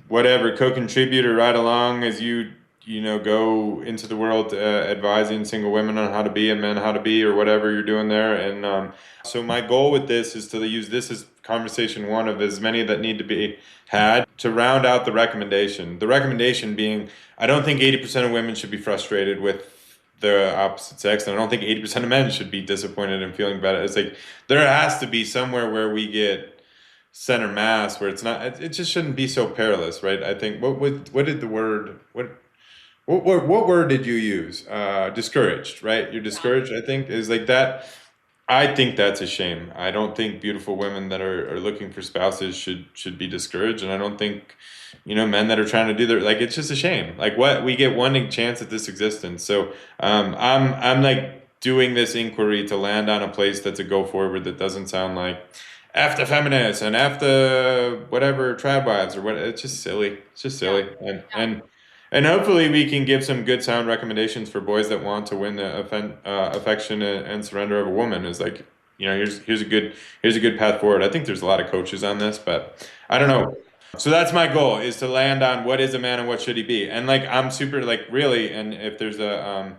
whatever, co-contribute or ride along as you go into the world advising single women on how to be and men how to be, or whatever you're doing there. And so my goal with this is to use this as conversation one of as many that need to be had to round out the recommendation. The recommendation being, I don't think 80% of women should be frustrated with the opposite sex, and I don't think 80% of men should be disappointed and feeling bad. It's like there has to be somewhere where we get center mass where it's not, it just shouldn't be so perilous, right? I think what did the word, what word did you use? Discouraged, right? You're discouraged, I think, is like that. I think that's a shame. I don't think beautiful women that are looking for spouses should be discouraged, and I don't think, men that are trying to do their, like, it's just a shame. Like, what, we get one chance at this existence. So I'm like doing this inquiry to land on a place that's a go forward that doesn't sound like F the feminists and F the whatever trad wives or what. It's just silly. It's just silly. And hopefully we can give some good sound recommendations for boys that want to win the affection and surrender of a woman. Is like, here's a good path forward. I think there's a lot of coaches on this, but I don't know. So that's my goal, is to land on what is a man and what should he be. And like, I'm super like, really, and if there's a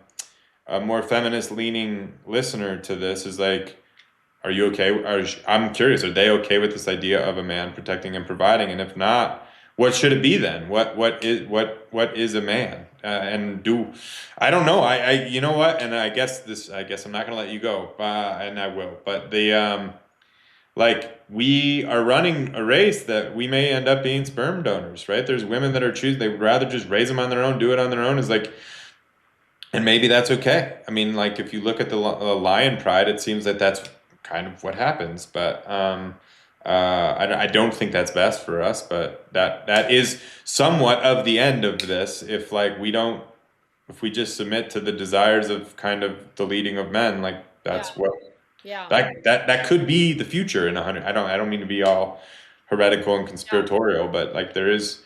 more feminist leaning listener to this, is like, are you okay? I'm curious, are they okay with this idea of a man protecting and providing? And if not, what should it be then? What is a man? I don't know. You know what? And I guess I'm not gonna let you go, and I will. But like, we are running a race that we may end up being sperm donors, right? There's women that are choosing, they would rather just raise them on their own, do it on their own. Is like, and maybe that's okay. I mean, like, if you look at the lion pride, it seems that that's kind of what happens, but I don't think that's best for us, but that is somewhat of the end of this. If we just submit to the desires of kind of the leading of men, like, that's that could be the future in 100. I don't mean to be all heretical and conspiratorial, but like, there is,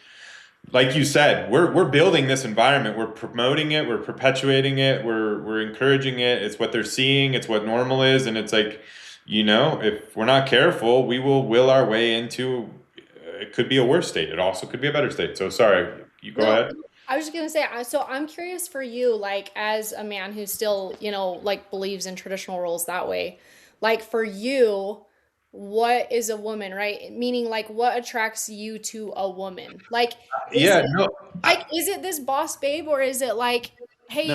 like you said, we're building this environment, we're promoting it, we're perpetuating it, we're encouraging it. It's what they're seeing, it's what normal is, and it's like, if we're not careful, we will our way into, it could be a worse state. It also could be a better state. So sorry, you go ahead. I was just going to say, so I'm curious for you, like, as a man who still, like, believes in traditional roles that way, like, for you, what is a woman, right? Meaning, like, what attracts you to a woman? Like, is it this boss babe, or is it like, hey,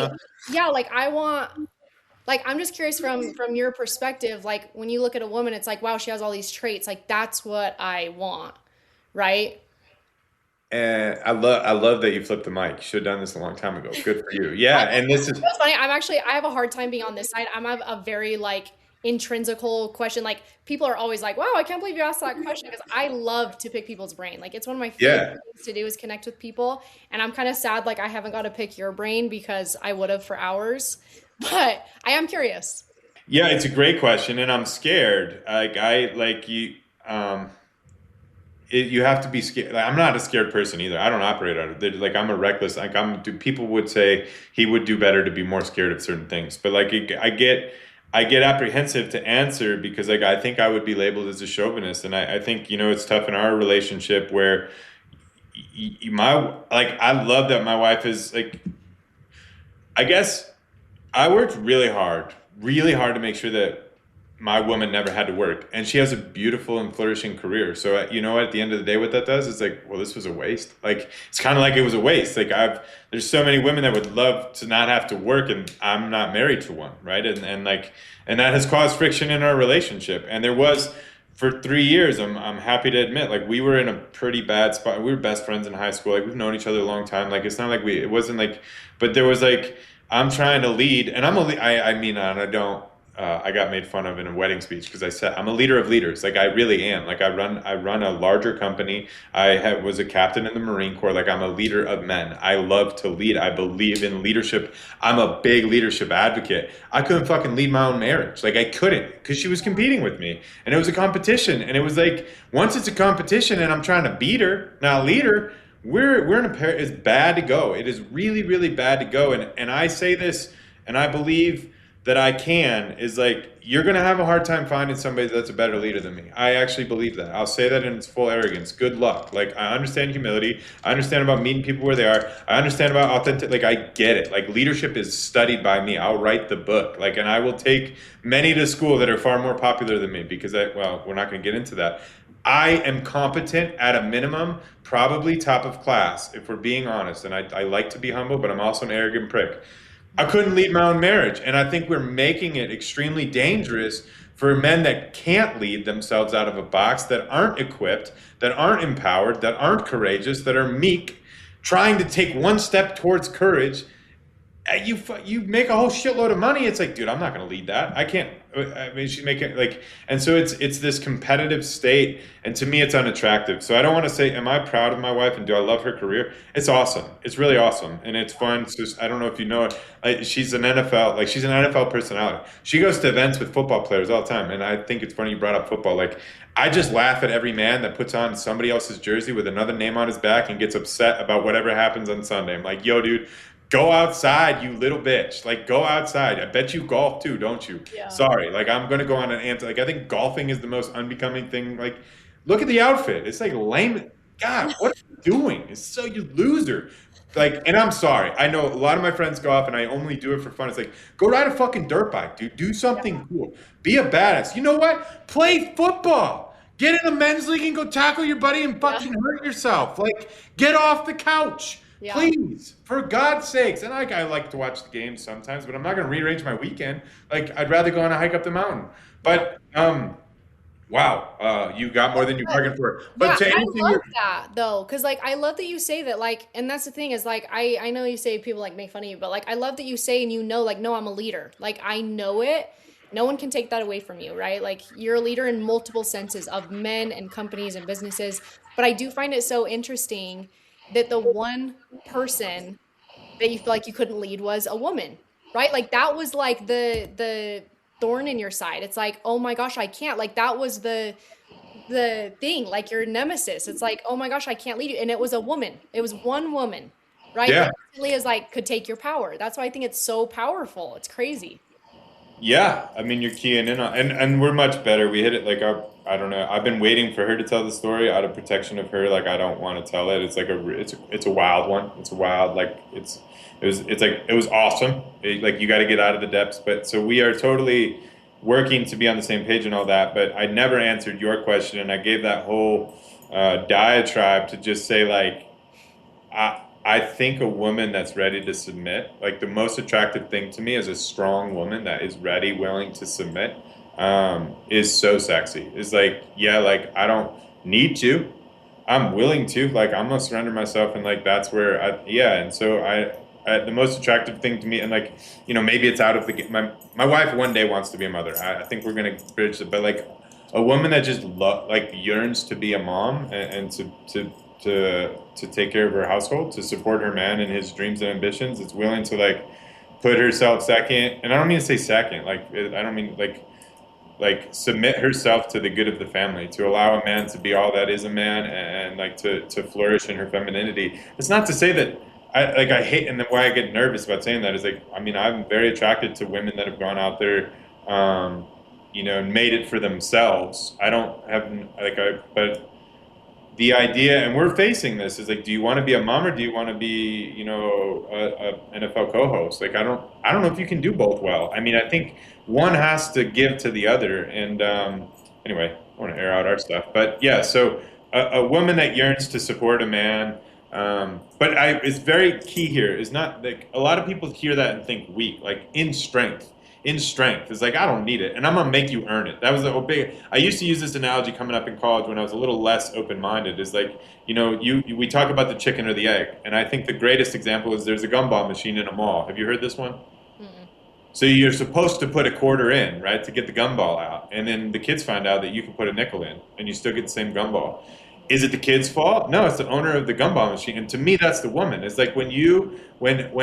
like, like, I'm just curious from your perspective, like, when you look at a woman, it's like, wow, she has all these traits. Like, that's what I want, right? And I love that you flipped the mic. You should have done this a long time ago. Good for you. Yeah, and this is... It's funny. I have a hard time being on this side. I'm a very, like, intrinsical question. Like, people are always like, wow, I can't believe you asked that question, because I love to pick people's brain. Like, it's one of my favorite things to do, is connect with people. And I'm kind of sad, like, I haven't got to pick your brain, because I would have for hours. But I am curious. Yeah, it's a great question, and I'm scared. You have to be scared. Like, I'm not a scared person either. I don't operate out of it. Like, I'm a reckless. Like, people would say he would do better to be more scared of certain things. But like, I get apprehensive to answer, because like, I think I would be labeled as a chauvinist, and I think it's tough in our relationship where I love that my wife is like, I guess I worked really hard to make sure that my woman never had to work, and she has a beautiful and flourishing career. So at the end of the day, what that does is like, well, this was a waste. Like, it's kind of like it was a waste. Like, there's so many women that would love to not have to work, and I'm not married to one, right? And that has caused friction in our relationship. And there was, for 3 years, I'm happy to admit, like, we were in a pretty bad spot. We were best friends in high school. Like, we've known each other a long time. Like, it's not like it wasn't like, but there was like, I'm trying to lead, and I got made fun of in a wedding speech because I said I'm a leader of leaders. Like, I really am. Like, I run a larger company. I was a captain in the Marine Corps. Like, I'm a leader of men. I love to lead. I believe in leadership. I'm a big leadership advocate. I couldn't fucking lead my own marriage. Like, I couldn't, because she was competing with me, and it was a competition. And it was like, once it's a competition and I'm trying to beat her, not lead her, we're in a pair. It's bad to go. It is really, really bad to go. And I say this, and I believe that I can, is like, you're going to have a hard time finding somebody that's a better leader than me. I actually believe that. I'll say that in its full arrogance. Good luck. Like, I understand humility. I understand about meeting people where they are. I understand about authentic, like, I get it. Like, leadership is studied by me. I'll write the book. Like, and I will take many to school that are far more popular than me, because we're not going to get into that. I am competent at a minimum, probably top of class, if we're being honest. And I like to be humble, but I'm also an arrogant prick. I couldn't lead my own marriage. And I think we're making it extremely dangerous for men that can't lead themselves out of a box, that aren't equipped, that aren't empowered, that aren't courageous, that are meek, trying to take one step towards courage. You make a whole shitload of money. It's like, dude, I'm not going to lead that. I can't. I mean, she's making like, and so it's this competitive state, and to me, it's unattractive. So I don't want to say, am I proud of my wife and do I love her career? It's awesome. It's really awesome, and it's fun. So I don't know if you know it. She's an NFL personality. She goes to events with football players all the time, and I think it's funny you brought up football. Like, I just laugh at every man that puts on somebody else's jersey with another name on his back and gets upset about whatever happens on Sunday. I'm like, yo, dude. Go outside, you little bitch. Like, go outside. I bet you golf too, don't you? Yeah. Sorry. Like, I'm going to go on an answer. Like, I think golfing is the most unbecoming thing. Like, look at the outfit. It's like lame. God, what are you doing? It's so, you loser. Like, and I'm sorry. I know a lot of my friends golf and I only do it for fun. It's like, go ride a fucking dirt bike, dude. Do something cool. Be a badass. You know what? Play football. Get in the men's league and go tackle your buddy and fucking hurt yourself. Like, get off the couch. Yeah. Please, for God's sakes. And I like to watch the games sometimes, but I'm not going to rearrange my weekend. Like, I'd rather go on a hike up the mountain. But, wow, you got more than you bargained for. But yeah, I love that, though, because, like, I love that you say that, like, and that's the thing is, like, I know you say people, like, make fun of you, but, like, I love that you say and you know, like, no, I'm a leader. Like, I know it. No one can take that away from you, right? Like, you're a leader in multiple senses of men and companies and businesses. But I do find it so interesting that the one person that you feel like you couldn't lead was a woman, right? Like, that was like the thorn in your side. It's like, oh my gosh, I can't. Like, that was the thing, like your nemesis. It's like, oh my gosh, I can't lead you. And it was a woman. It was one woman, right? Yeah. Leah's like, could take your power. That's why I think it's so powerful. It's crazy. Yeah, I mean, you're keying in on, and we're much better. We hit it like I don't know. I've been waiting for her to tell the story out of protection of her. Like, I don't want to tell it. It's like it's a wild one. It's a wild, like, it was awesome. Like, you got to get out of the depths. But so we are totally working to be on the same page and all that. But I never answered your question, and I gave that whole diatribe to just say, like, I think a woman that's ready to submit, like, the most attractive thing to me is a strong woman that is ready, willing to submit, is so sexy. It's like, yeah, like, I don't need to, I'm willing to, like, I'm gonna surrender myself, and, like, that's where and so the most attractive thing to me, and, like, you know, maybe it's out of the my wife one day wants to be a mother. I think we're gonna bridge it, but, like, a woman that just yearns to be a mom and to take care of her household, to support her man and his dreams and ambitions. It's willing to, like, put herself second, and I don't mean to say second, like, I don't mean like submit herself to the good of the family, to allow a man to be all that is a man, and like to flourish in her femininity. It's not to say that I hate, and why I get nervous about saying that is, like, I mean, I'm very attracted to women that have gone out there, you know, and made it for themselves. I don't have, but the idea, and we're facing this, is like, do you want to be a mom or do you want to be, you know, a NFL co-host? Like, I don't know if you can do both well. I mean, I think one has to give to the other. And anyway, I want to air out our stuff, but yeah. So a woman that yearns to support a man, but it's very key here. Is not like, a lot of people hear that and think weak, like in strength. It's like, I don't need it, and I'm gonna make you earn it. That was the whole big. I used to use this analogy coming up in college when I was a little less open-minded. Is like, you know, we talk about the chicken or the egg, and I think the greatest example is there's a gumball machine in a mall. Have you heard this one? Mm-mm. So you're supposed to put a quarter in, right, to get the gumball out, and then the kids find out that you can put a nickel in, and you still get the same gumball. Is it the kid's fault? No, it's the owner of the gumball machine. And to me, that's the woman. It's like when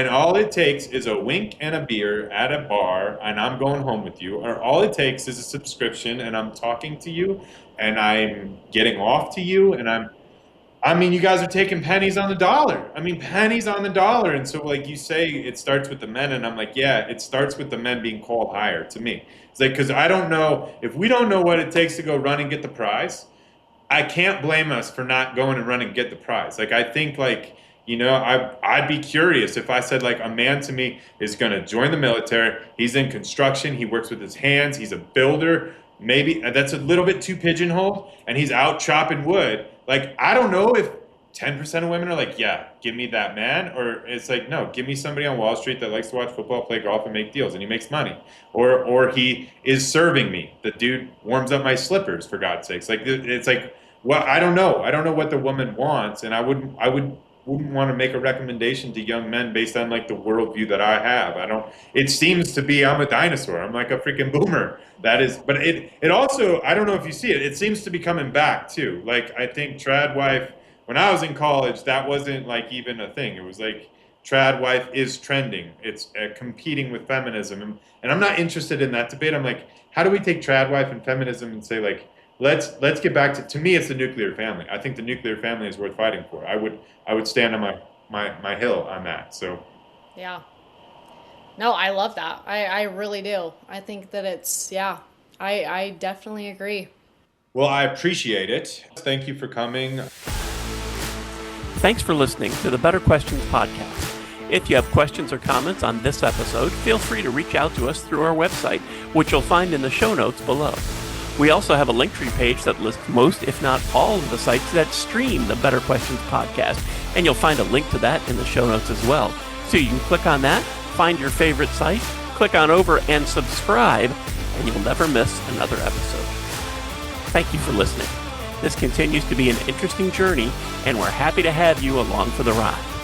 all it takes is a wink and a beer at a bar, and I'm going home with you, or all it takes is a subscription, and I'm talking to you, and I'm getting off to you, and I mean, you guys are taking pennies on the dollar. I mean, pennies on the dollar. And so, like, you say it starts with the men, and I'm like, yeah, it starts with the men being called higher to me. It's like, because I don't know, if we don't know what it takes to go run and get the prize, I can't blame us for not going and run and get the prize. Like, I think, like, you know, I'd be curious if I said, like, a man to me is going to join the military. He's in construction. He works with his hands. He's a builder. Maybe that's a little bit too pigeonholed, and he's out chopping wood. Like, I don't know if 10% of women are like, yeah, give me that man. Or it's like, no, give me somebody on Wall Street that likes to watch football, play golf, and make deals, and he makes money. Or he is serving me. The dude warms up my slippers, for God's sakes. Like, it's like, well, I don't know. I don't know what the woman wants, and I wouldn't want to make a recommendation to young men based on like the worldview that I have. It seems to be I'm a dinosaur. I'm like a freaking boomer. That is, but it also, I don't know if you see it, it seems to be coming back too. Like, I think trad wife, when I was in college, that wasn't like even a thing. It was like trad wife is trending. It's competing with feminism. And I'm not interested in that debate. I'm like, how do we take trad wife and feminism and say like, let's get back to me, it's the nuclear family. I think the nuclear family is worth fighting for. I would stand on my hill on that. So yeah. No, I love that. I really do. I think that it's, yeah, I definitely agree. Well, I appreciate it. Thank you for coming. Thanks for listening to the Better Questions podcast. If you have questions or comments on this episode, feel free to reach out to us through our website, which you'll find in the show notes below. We also have a Linktree page that lists most, if not all, of the sites that stream the Better Questions podcast, and you'll find a link to that in the show notes as well. So you can click on that, find your favorite site, click on over and subscribe, and you'll never miss another episode. Thank you for listening. This continues to be an interesting journey, and we're happy to have you along for the ride.